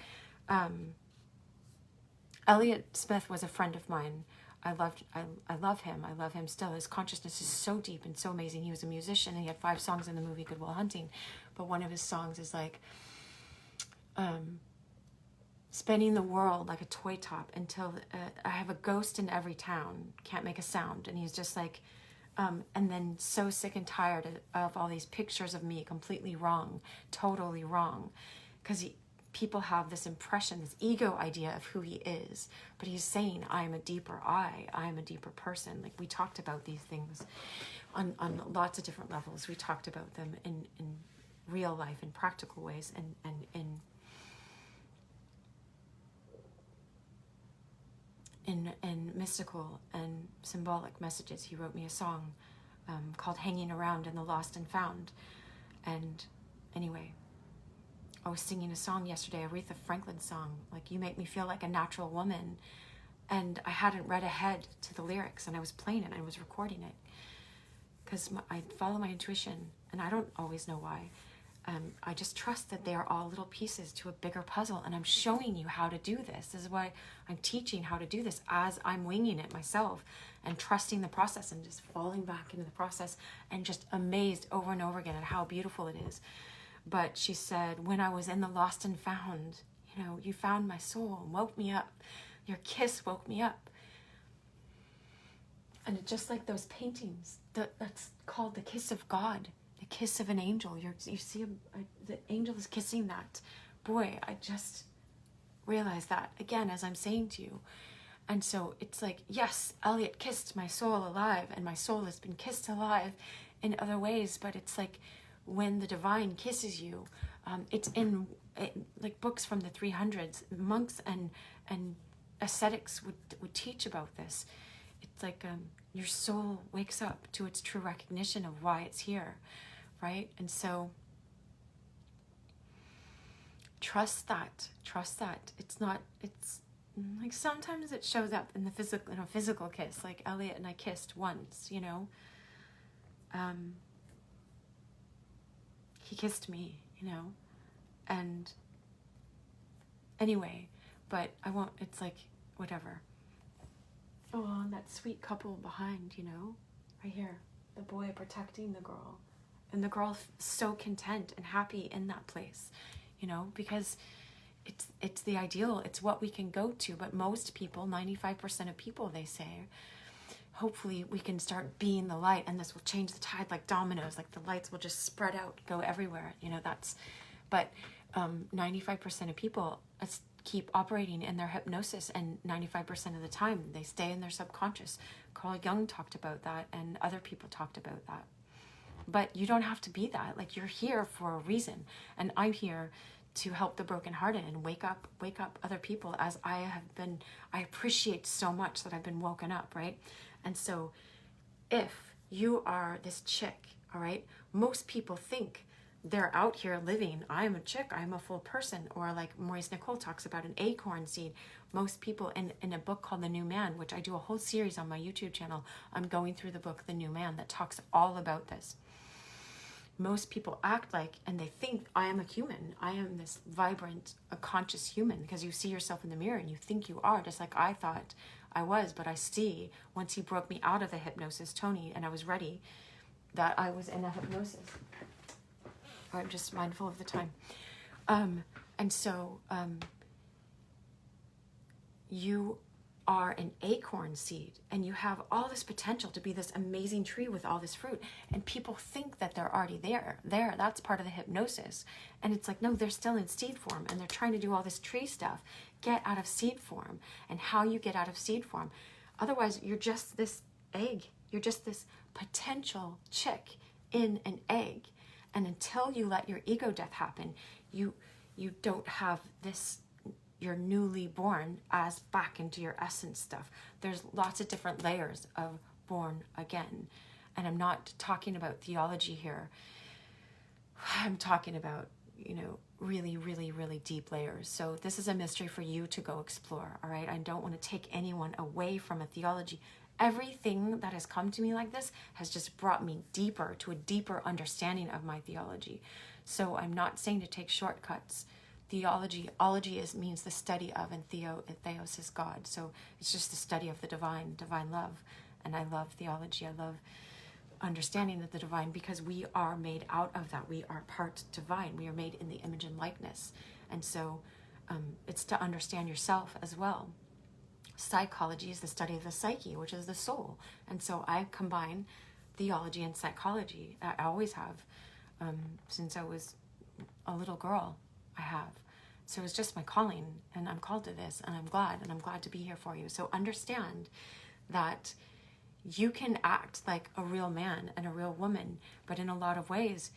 Elliott Smith was a friend of mine. I love him. I love him still. His consciousness is so deep and so amazing. He was a musician, and he had 5 songs in the movie Good Will Hunting. But one of his songs is like, spinning the world like a toy top until I have a ghost in every town, can't make a sound. And he's just like, and then so sick and tired of all these pictures of me completely wrong, totally wrong. Because people have this impression, this ego idea of who he is. But he's saying, I am a deeper I am a deeper person. Like, we talked about these things on lots of different levels. We talked about them in real life, in practical ways, and in mystical and symbolic messages. He wrote me a song called Hanging Around in the Lost and Found. And anyway, I was singing a song yesterday, Aretha Franklin song, like, you make me feel like a natural woman. And I hadn't read ahead to the lyrics, and I was playing it, and I was recording it. Because I follow my intuition, and I don't always know why. I just trust that they are all little pieces to a bigger puzzle, and I'm showing you how to do this. This is why I'm teaching how to do this as I'm winging it myself and trusting the process and just falling back into the process and just amazed over and over again at how beautiful it is. But she said, when I was in the lost and found, you know, you found my soul and woke me up. Your kiss woke me up. And it's just like those paintings, that's called the kiss of God. The kiss of an angel. You see the angel is kissing that. Boy, I just realized that again as I'm saying to you. And so it's like, yes, Elliott kissed my soul alive, and my soul has been kissed alive in other ways. But it's like when the divine kisses you, it's in like books from the 300s. Monks and ascetics would teach about this. It's like your soul wakes up to its true recognition of why it's here. Right? And so trust that. It's like sometimes it shows up in the physical, in a physical kiss, like Elliott and I kissed once, you know, he kissed me, you know, and anyway, but I won't, it's like, whatever. Oh, and that sweet couple behind, you know, right here, the boy protecting the girl, and the girl so content and happy in that place, you know, because it's the ideal, it's what we can go to. But most people, 95% of people, they say, hopefully we can start being the light, and this will change the tide like dominoes, like the lights will just spread out, go everywhere, you know. That's, but 95% of people keep operating in their hypnosis, and 95% of the time they stay in their subconscious. Carl Jung talked about that, and other people talked about that. But you don't have to be that. Like, you're here for a reason, and I'm here to help the brokenhearted and wake up other people, as I have been. I appreciate so much that I've been woken up, right? And so if you are this chick, all right, most people think they're out here living, I'm a chick, I'm a full person, or like Maurice Nicole talks about, an acorn seed. Most people in a book called The New Man, which I do a whole series on my YouTube channel, I'm going through the book The New Man that talks all about this. Most people act like, and they think, I am a human. I am this vibrant, a conscious human, because you see yourself in the mirror and you think you are, just like I thought I was. But I see, once he broke me out of the hypnosis, Tony, and I was ready, that I was in a hypnosis. I'm just mindful of the time. And so you are an acorn seed, and you have all this potential to be this amazing tree with all this fruit, and people think that they're already there. That's part of the hypnosis. And it's like, no, they're still in seed form, and they're trying to do all this tree stuff. Get out of seed form. And how you get out of seed form, otherwise you're just this egg. You're just this potential chick in an egg. And until you let your ego death happen, you don't have this, you're newly born as back into your essence stuff. There's lots of different layers of born again. And I'm not talking about theology here. I'm talking about, you know, really, really, really deep layers. So this is a mystery for you to go explore, all right? I don't want to take anyone away from a theology. Everything that has come to me like this has just brought me deeper to a deeper understanding of my theology. So I'm not saying to take shortcuts. Ology means the study of, and theos is God. So it's just the study of the divine love. And I love theology. I love understanding of the divine, because we are made out of that. We are part divine. We are made in the image and likeness. And so it's to understand yourself as well. Psychology is the study of the psyche, which is the soul. And so I combine theology and psychology. I always have. Since I was a little girl, I have. So it's just my calling, and I'm called to this, and I'm glad to be here for you. So understand that you can act like a real man and a real woman, but in a lot of ways,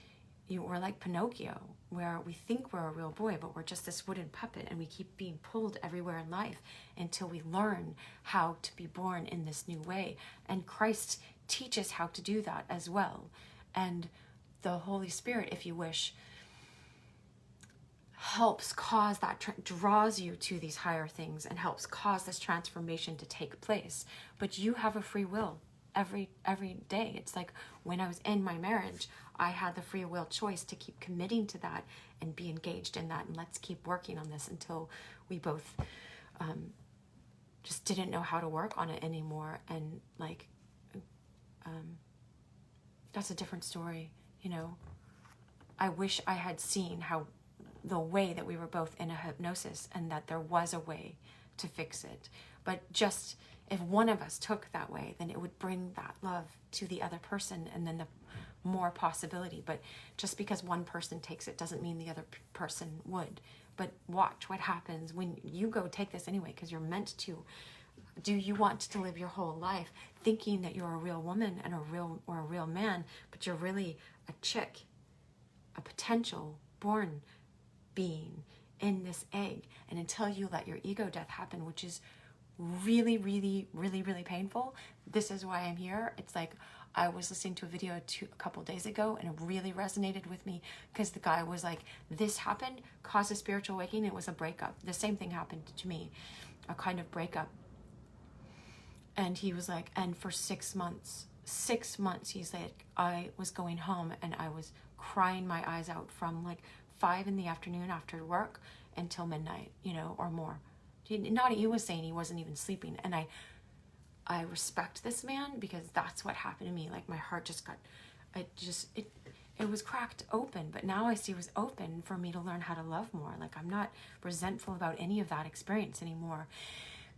we're like Pinocchio, where we think we're a real boy, but we're just this wooden puppet, and we keep being pulled everywhere in life until we learn how to be born in this new way. And Christ teaches how to do that as well. And the Holy Spirit, if you wish, helps cause that, draws you to these higher things, and helps cause this transformation to take place. But you have a free will every day. It's like when I was in my marriage, I had the free will choice to keep committing to that and be engaged in that, and let's keep working on this until we both just didn't know how to work on it anymore. And like that's a different story, you know. I wish I had seen how the way that we were both in a hypnosis, and that there was a way to fix it. But just if one of us took that way, then it would bring that love to the other person, and then the more possibility. But just because one person takes it doesn't mean the other person would. But watch what happens when you go take this anyway, because you're meant to. Do you want to live your whole life thinking that you're a real woman and a real man, but you're really a chick, a potential born being in this egg? And until you let your ego death happen, which is really, really, really, really painful, this is why I'm here. It's like, I was listening to a video a couple days ago, and it really resonated with me, because the guy was like, this happened, caused a spiritual awakening. It was a breakup. The same thing happened to me, a kind of breakup. And he was like, and for 6 months, 6 months, he's like, I was going home and I was crying my eyes out from like 5 in the afternoon after work until midnight, or more. He was saying he wasn't even sleeping. And I respect this man, because that's what happened to me. Like, my heart just got, it was cracked open, but now I see it was open for me to learn how to love more. Like, I'm not resentful about any of that experience anymore,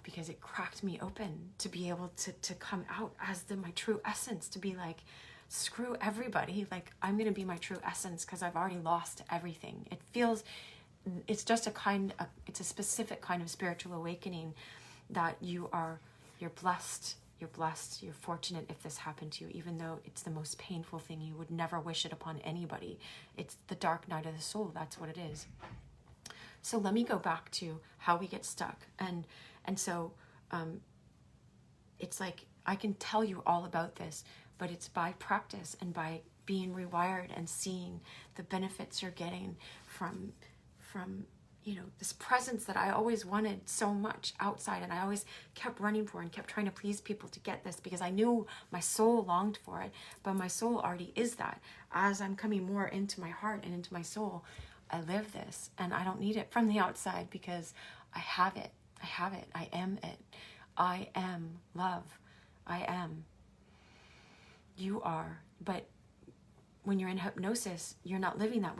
because it cracked me open to be able to come out as my true essence, to be like, screw everybody. Like, I'm going to be my true essence, because I've already lost everything. It's just it's a specific kind of spiritual awakening that you're blessed. You're blessed. You're fortunate if this happened to you, even though it's the most painful thing. You would never wish it upon anybody. It's the dark night of the soul. That's what it is. So let me go back to how we get stuck. And so it's like, I can tell you all about this, but it's by practice and by being rewired and seeing the benefits you're getting from this presence that I always wanted so much outside, and I always kept running for and kept trying to please people to get this, because I knew my soul longed for it, but my soul already is that. As I'm coming more into my heart and into my soul, I live this, and I don't need it from the outside, because I have it. I have it. I am it. I am love. I am. You are. But when you're in hypnosis, you're not living that.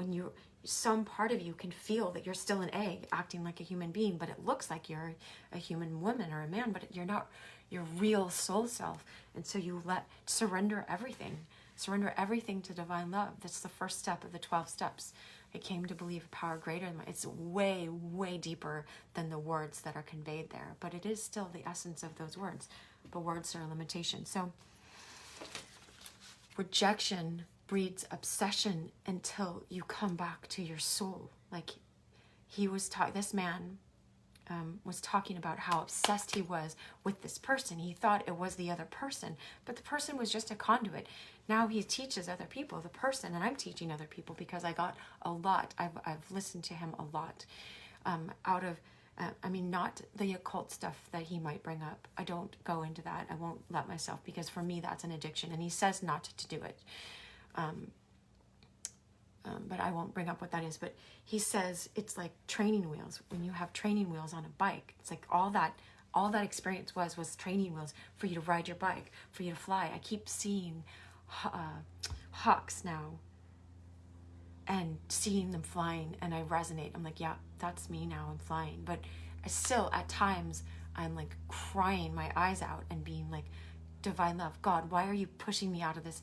Some part of you can feel that you're still an egg acting like a human being, but it looks like you're a human woman or a man, but you're not your real soul self. And so you surrender everything to divine love. That's the first step of the 12 steps. I came to believe a power greater than it's way, way deeper than the words that are conveyed there, but it is still the essence of those words. But words are a limitation. So rejection breeds obsession until you come back to your soul. Like, this man was talking about how obsessed he was with this person. He thought it was the other person, but the person was just a conduit. Now he teaches other people, the person, and I'm teaching other people, because I got a lot. I've listened to him a lot out of, not the occult stuff that he might bring up. I don't go into that. I won't let myself, because for me that's an addiction, and he says not to do it. But I won't bring up what that is. But he says it's like training wheels. When you have training wheels on a bike, it's like all that experience was training wheels for you to ride your bike, for you to fly. I keep seeing hawks now and seeing them flying, and I resonate. I'm like, yeah, that's me now. I'm flying. But I still, at times, I'm like crying my eyes out and being like, divine love, God, why are you pushing me out of this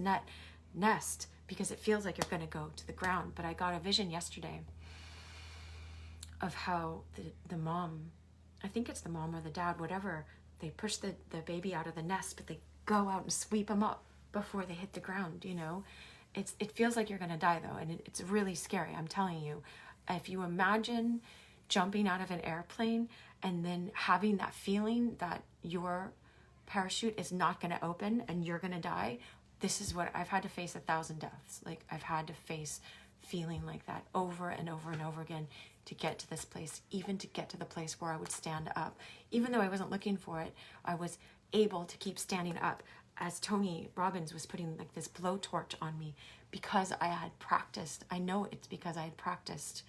nest? Because it feels like you're going to go to the ground. But I got a vision yesterday of how the mom, I think it's the mom or the dad, whatever, they push the baby out of the nest, but they go out and sweep them up before they hit the ground, It feels like you're going to die, though, and it's really scary, I'm telling you. If you imagine jumping out of an airplane and then having that feeling that your parachute is not going to open and you're going to die, this is what I've had to face 1,000 deaths. Like, I've had to face feeling like that over and over and over again to get to this place, even to get to the place where I would stand up. Even though I wasn't looking for it, I was able to keep standing up as Tony Robbins was putting like this blowtorch on me, because I had practiced. I know it's because I had practiced.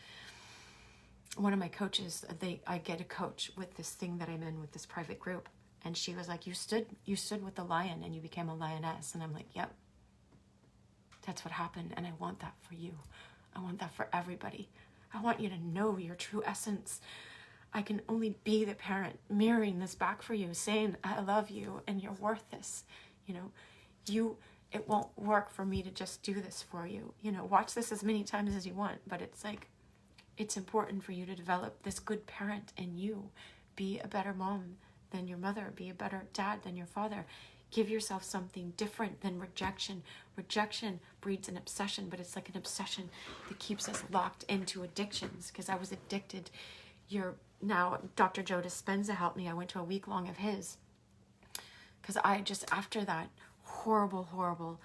One of my coaches, I get a coach with this thing that I'm in with this private group. And she was like, you stood with the lion and you became a lioness. And I'm like, yep, that's what happened. And I want that for you. I want that for everybody. I want you to know your true essence. I can only be the parent mirroring this back for you, saying, I love you and you're worth this. It won't work for me to just do this for you. Watch this as many times as you want, but it's like, it's important for you to develop this good parent in you. Be a better mom than your mother. Be a better dad than your father. Give yourself something different than rejection. Rejection breeds an obsession, but it's like an obsession that keeps us locked into addictions, because I was addicted. Now Dr. Joe Dispenza helped me. I went to a week long of his, because I just, after that horrible,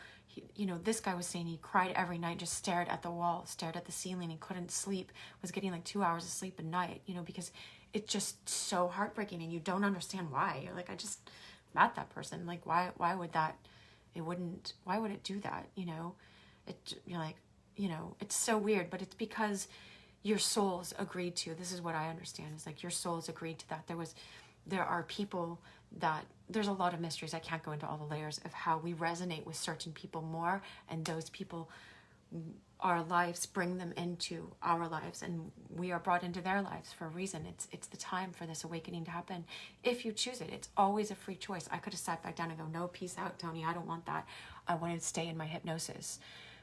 this guy was saying he cried every night, just stared at the wall, stared at the ceiling, and couldn't sleep, was getting like 2 hours of sleep a night, because it's just so heartbreaking, and you don't understand why. You're like, I just met that person. Like, why would that It wouldn't, why would it do that? You're like, it's so weird, but it's because your souls agreed to, this is what I understand, is like your souls agreed to that. There are people that, there's a lot of mysteries. I can't go into all the layers of how we resonate with certain people more, and those people, our lives bring them into our lives, and we are brought into their lives for a reason. It's the time for this awakening to happen. If you choose it, it's always a free choice. I could have sat back down and go, no, peace out, Tony. I don't want that. I wanted to stay in my hypnosis,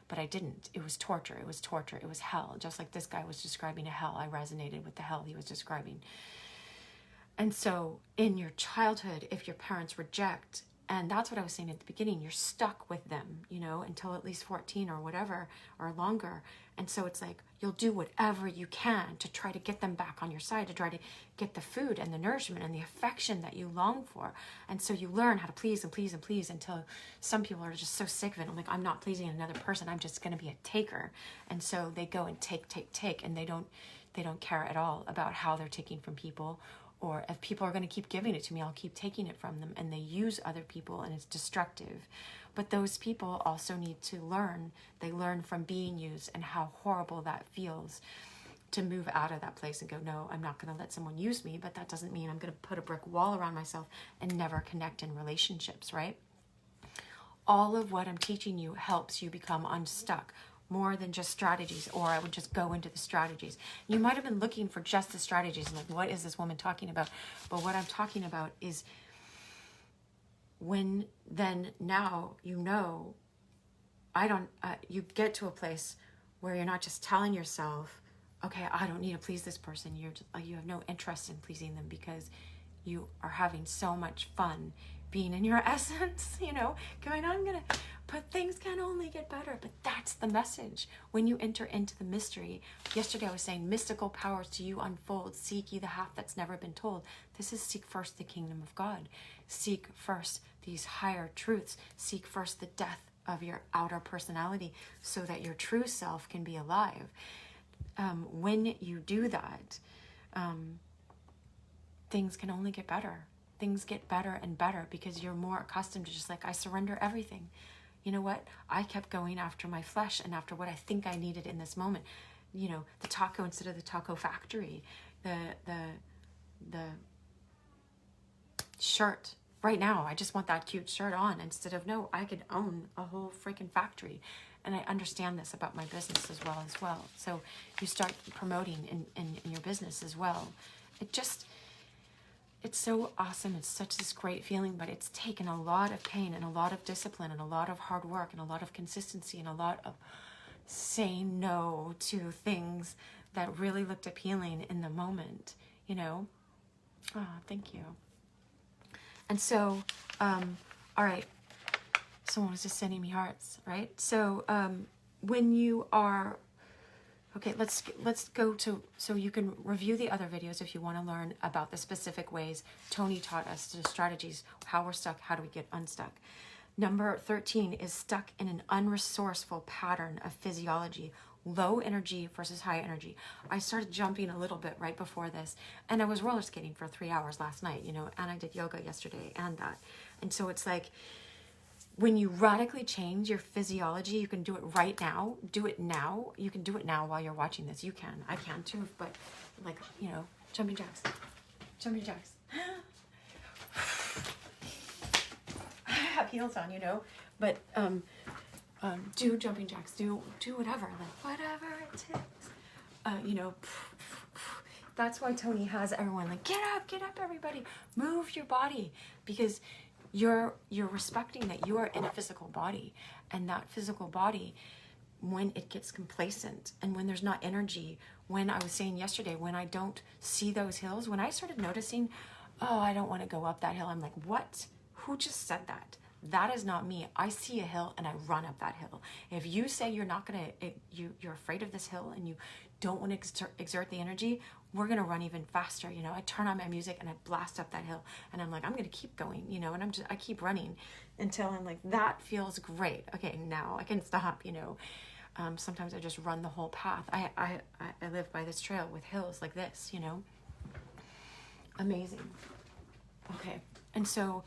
but I didn't. It was torture. It was torture. It was hell. Just like this guy was describing a hell. I resonated with the hell he was describing. And so in your childhood, if your parents reject, and that's what I was saying at the beginning, you're stuck with them, until at least 14 or whatever, or longer. And so it's like, you'll do whatever you can to try to get them back on your side, to try to get the food and the nourishment and the affection that you long for. And so you learn how to please and please and please, until some people are just so sick of it. I'm like, I'm not pleasing another person. I'm just going to be a taker. And so they go and take, and they don't care at all about how they're taking from people. Or if people are going to keep giving it to me, I'll keep taking it from them. And they use other people, and it's destructive. But those people also need to learn. They learn from being used and how horrible that feels, to move out of that place and go, no, I'm not going to let someone use me. But that doesn't mean I'm going to put a brick wall around myself and never connect in relationships, right? All of what I'm teaching you helps you become unstuck. More than just strategies, or I would just go into the strategies. You might have been looking for just the strategies, and like, what is this woman talking about? But what I'm talking about is when then now you get to a place where you're not just telling yourself, okay, I don't need to please this person. You have no interest in pleasing them, because you are having so much fun being in your essence, going, but things can only get better. But that's the message. When you enter into the mystery, yesterday I was saying, mystical powers to you unfold. Seek ye the half that's never been told. This is seek first the kingdom of God. Seek first these higher truths. Seek first the death of your outer personality, so that your true self can be alive. When you do that, things can only get better. Things get better and better, because you're more accustomed to just like, I surrender everything. You know what? I kept going after my flesh and after what I think I needed in this moment. The taco instead of the taco factory, the shirt. Right now, I just want that cute shirt on, instead of, no, I could own a whole freaking factory. And I understand this about my business as well. So you start promoting in your business as well. It's so awesome. It's such this great feeling, but it's taken a lot of pain and a lot of discipline and a lot of hard work and a lot of consistency and a lot of saying no to things that really looked appealing in the moment, Oh, thank you. And so, all right. Someone was just sending me hearts, right? So when you are... Okay, let's go to, so you can review the other videos if you want to learn about the specific ways Tony taught us, the strategies, how we're stuck, how do we get unstuck. Number 13 is stuck in an unresourceful pattern of physiology, low energy versus high energy. I started jumping a little bit right before this, and I was roller skating for 3 hours last night, and I did yoga yesterday and that. And so it's like, when you radically change your physiology, you can do it right now. Do it now. You can do it now while you're watching this. You can. I can too. But like, jumping jacks. Jumping jacks. I have heels on, But do jumping jacks. Do whatever. Like, whatever it takes. That's why Tony has everyone like, get up, everybody. Move your body. Because you're respecting that you are in a physical body, and that physical body, when it gets complacent and when there's not energy, when I was saying yesterday, when I don't see those hills, when I started noticing, oh, I don't want to go up that hill, I'm like, what? Who just said that? That is not me. I see a hill and I run up that hill. If you say you're not going to, you're afraid of this hill and you don't want to exert the energy, we're going to run even faster. I turn on my music and I blast up that hill, and I'm like, I'm going to keep going, and I keep running until I'm like, that feels great. Okay, now I can stop, Sometimes I just run the whole path. I live by this trail with hills like this, Amazing. Okay. And so,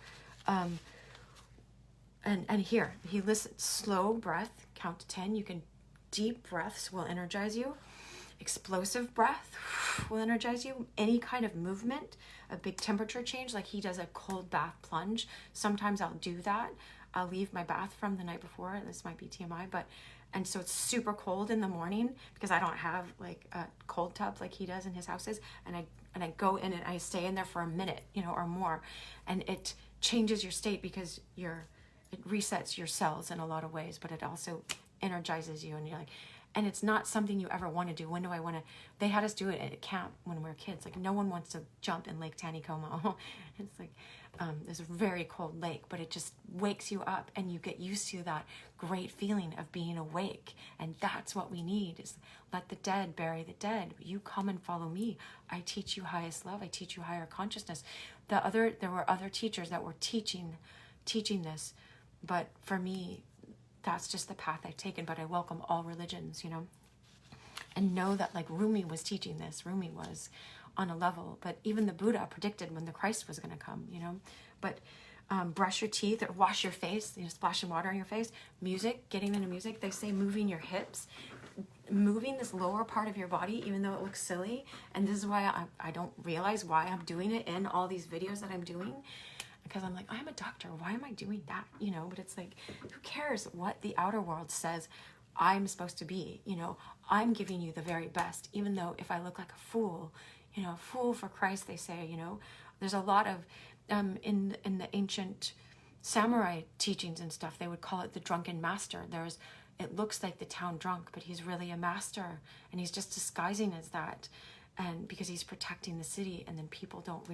And here, he lists slow breath, count to 10. You can, deep breaths will energize you. Explosive breath will energize you. Any kind of movement, a big temperature change, like he does a cold bath plunge. Sometimes I'll do that. I'll leave my bath from the night before. This might be TMI, but, and so it's super cold in the morning because I don't have like a cold tub like he does in his houses. And I go in and I stay in there for a minute, you know, or more. And it changes your state because it resets your cells in a lot of ways, but it also energizes you. And you're like, and it's not something you ever want to do. When do I want to? They had us do it at camp when we were kids. Like, no one wants to jump in Lake Taneycomo. It's like, there's a very cold lake, but it just wakes you up and you get used to that great feeling of being awake. And that's what we need, is let the dead bury the dead. You come and follow me. I teach you highest love. I teach you higher consciousness. There were other teachers that were teaching this, but for me, that's just the path I've taken. But I welcome all religions, you know, and know that like Rumi was teaching this. Rumi was on a level, but even the Buddha predicted when the Christ was going to come, you know. But brush your teeth or wash your face, you know, splashing water on your face. Music, getting into music. They say moving your hips, moving this lower part of your body, even though it looks silly. And this is why I don't realize why I'm doing it in all these videos that I'm doing. Because I'm like, I'm a doctor. Why am I doing that? You know, but it's like, who cares what the outer world says I'm supposed to be? You know, I'm giving you the very best, even though if I look like a fool, you know, a fool for Christ, they say, you know. There's a lot of, in the ancient samurai teachings and stuff, they would call it the drunken master. It looks like the town drunk, but he's really a master, and he's just disguising as that. And because he's protecting the city, and then people don't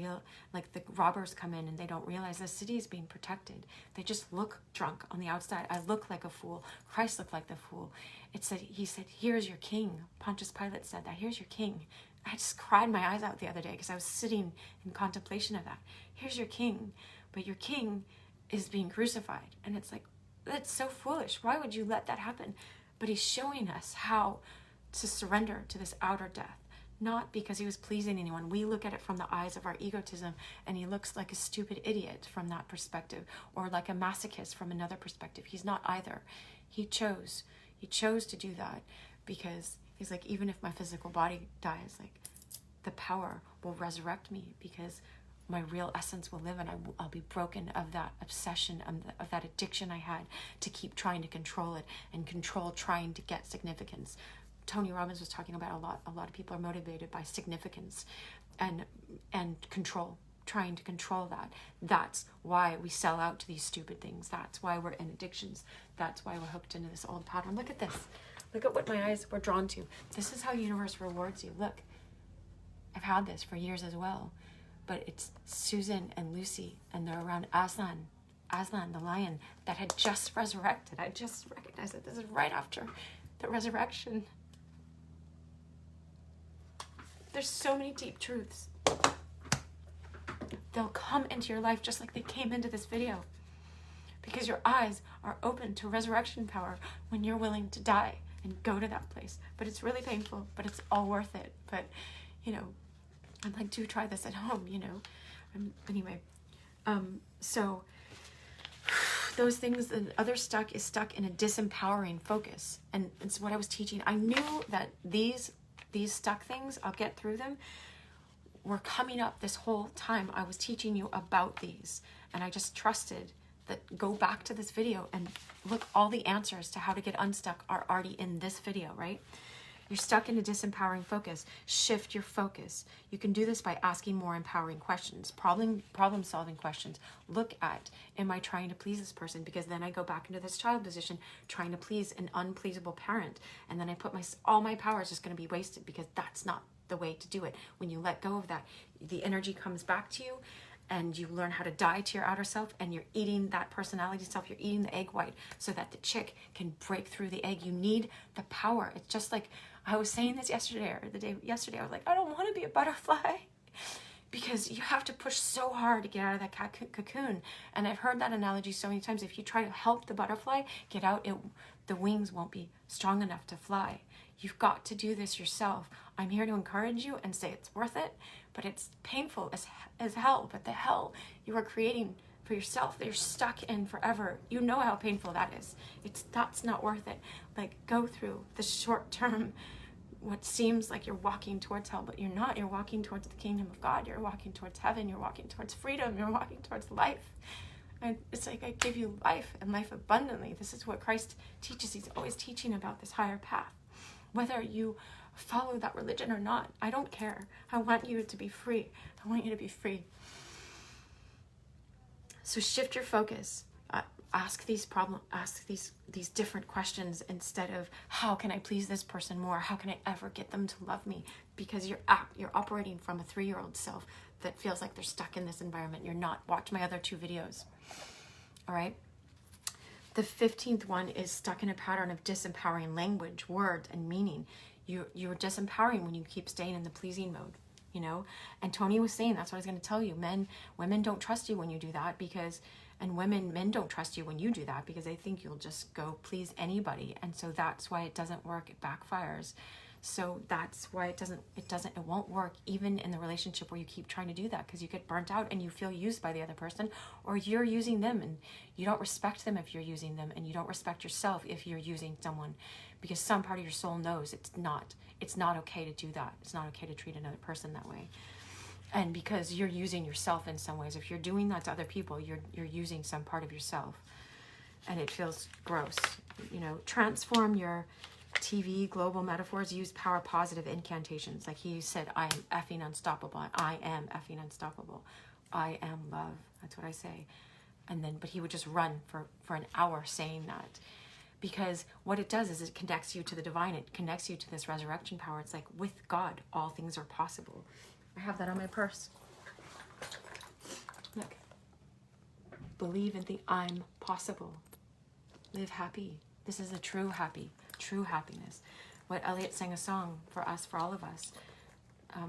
like the robbers come in and they don't realize the city is being protected. They just look drunk on the outside. I look like a fool. Christ looked like the fool. He said, here's your king. Pontius Pilate said that, here's your king. I just cried my eyes out the other day because I was sitting in contemplation of that. Here's your king, but your king is being crucified. And it's like, that's so foolish. Why would you let that happen? But he's showing us how to surrender to this outer death. Not because he was pleasing anyone. We look at it from the eyes of our egotism, and he looks like a stupid idiot from that perspective, or like a masochist from another perspective. He's not either. He chose to do that because he's like, even if my physical body dies, like the power will resurrect me because my real essence will live, and I'll be broken of that obsession, of that addiction I had to keep trying to control it and trying to get significance. Tony Robbins was talking about a lot of people are motivated by significance and control, trying to control that. That's why we sell out to these stupid things. That's why we're in addictions. That's why we're hooked into this old pattern. Look at this. Look at what my eyes were drawn to. This is how universe rewards you. Look, I've had this for years as well, but it's Susan and Lucy, and they're around Aslan, the lion that had just resurrected. I just recognized that this is right after the resurrection. There's so many deep truths. They'll come into your life just like they came into this video, because your eyes are open to resurrection power when you're willing to die and go to that place. But it's really painful, but it's all worth it. But, you know, I'm like, do try this at home, you know. Anyway, so those things, the other stuck is stuck in a disempowering focus. And it's what I was teaching. I knew that these stuck things, I'll get through them, were coming up this whole time I was teaching you about these. And I just trusted that go back to this video and look, all the answers to how to get unstuck are already in this video, right? You're stuck in a disempowering focus. Shift your focus. You can do this by asking more empowering questions, problem-solving questions. Look at, am I trying to please this person? Because then I go back into this child position, trying to please an unpleasable parent. And then I put all my power is just going to be wasted, because that's not the way to do it. When you let go of that, the energy comes back to you, and you learn how to die to your outer self, and you're eating that personality self. You're eating the egg white so that the chick can break through the egg. You need the power. It's just like, I was saying this yesterday, I was like, I don't want to be a butterfly, because you have to push so hard to get out of that cocoon. And I've heard that analogy so many times. If you try to help the butterfly get out, the wings won't be strong enough to fly. You've got to do this yourself. I'm here to encourage you and say it's worth it, but it's painful as hell. But the hell you are creating for yourself that you're stuck in forever. You know how painful that is. That's not worth it. Like, go through the short term, what seems like you're walking towards hell, but you're not. You're walking towards the kingdom of God. You're walking towards heaven. You're walking towards freedom. You're walking towards life. And it's like, I give you life and life abundantly. This is what Christ teaches. He's always teaching about this higher path. Whether you follow that religion or not, I don't care. I want you to be free. I want you to be free. So shift your focus. Ask these different questions instead of, how can I please this person more? How can I ever get them to love me? Because you're operating from a 3-year-old self that feels like they're stuck in this environment. You're not. Watch my other 2 videos. All right. The 15th one is stuck in a pattern of disempowering language, words, and meaning. You're disempowering when you keep staying in the pleasing mode, you know? And Tony was saying, that's what I was going to tell you. Women don't trust you when you do that and men don't trust you when you do that because they think you'll just go please anybody. And so that's why it doesn't work. It backfires. So that's why it won't work even in the relationship where you keep trying to do that, because you get burnt out and you feel used by the other person, or you're using them and you don't respect them if you're using them, and you don't respect yourself if you're using someone, because some part of your soul knows it's not okay to do that. It's not okay to treat another person that way. And because you're using yourself in some ways, if you're doing that to other people, you're using some part of yourself, and it feels gross. You know, transform your TV global metaphors. Use power positive incantations. Like he said, I am effing unstoppable. I am effing unstoppable. I am love. That's what I say. But he would just run for an hour saying that, because what it does is it connects you to the divine. It connects you to this resurrection power. It's like, with God, all things are possible. I have that on my purse. Look. Believe in the I'm possible. Live happy. This is a true happiness. What Elliot sang a song for us, for all of us.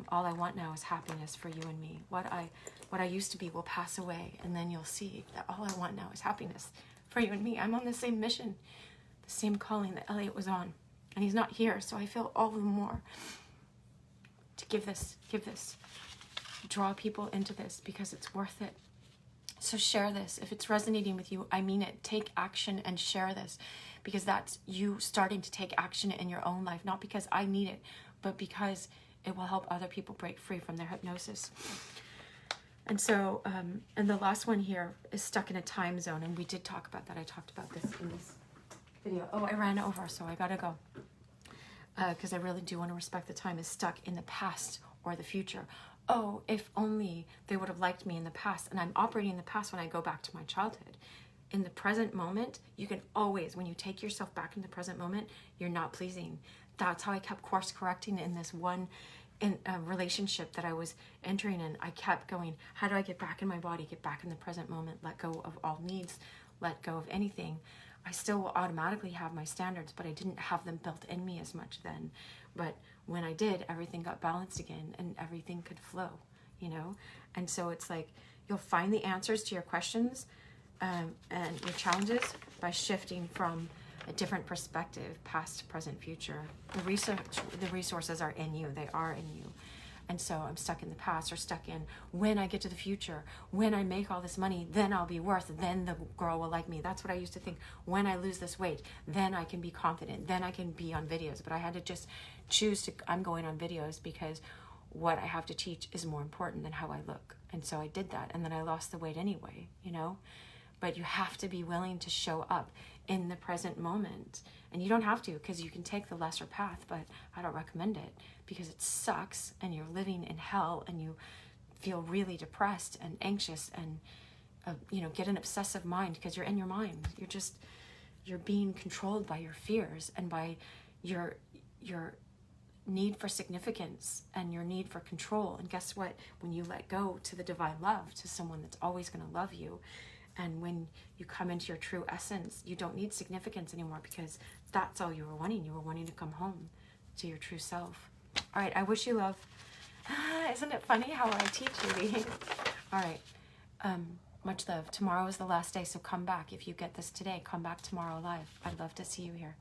All I want now is happiness for you and me. What I used to be will pass away, and then you'll see that all I want now is happiness for you and me. I'm on the same mission, the same calling that Elliot was on, and he's not here, so I feel all the more to give this, draw people into this, because it's worth it. So share this. If it's resonating with you, I mean it. Take action and share this, because that's you starting to take action in your own life, not because I need it, but because it will help other people break free from their hypnosis. And so, and the last one here is stuck in a time zone, and we did talk about that. I talked about this in this video. Oh, I ran over, so I gotta go. Because I really do want to respect the time. Is stuck in the past or the future. Oh, if only they would have liked me in the past. And I'm operating in the past when I go back to my childhood. In the present moment, you can always, when you take yourself back in the present moment, you're not pleasing. That's how I kept course correcting in this one relationship that I was entering in. I kept going, how do I get back in my body, get back in the present moment, let go of all needs, let go of anything. I still will automatically have my standards, but I didn't have them built in me as much then. But when I did, everything got balanced again and everything could flow, you know? And so it's like, you'll find the answers to your questions and your challenges by shifting from a different perspective, past, present, future. The resources are in you. They are in you. And so I'm stuck in the past, or stuck in when I get to the future, when I make all this money, then I'll be worth, then the girl will like me. That's what I used to think. When I lose this weight, then I can be confident, then I can be on videos. But I had to just choose to, I'm going on videos because what I have to teach is more important than how I look. And so I did that, and then I lost the weight anyway, you know? But you have to be willing to show up in the present moment. And you don't have to, because you can take the lesser path, but I don't recommend it, because it sucks and you're living in hell and you feel really depressed and anxious and, get an obsessive mind, because you're in your mind. You're being controlled by your fears and by your need for significance and your need for control. And guess what? When you let go to the divine love, to someone that's always going to love you, and when you come into your true essence, you don't need significance anymore, because that's all you were wanting. You were wanting to come home to your true self. All right, I wish you love. Isn't it funny how I teach you? All right, much love. Tomorrow is the last day, so come back. If you get this today, come back tomorrow live. I'd love to see you here.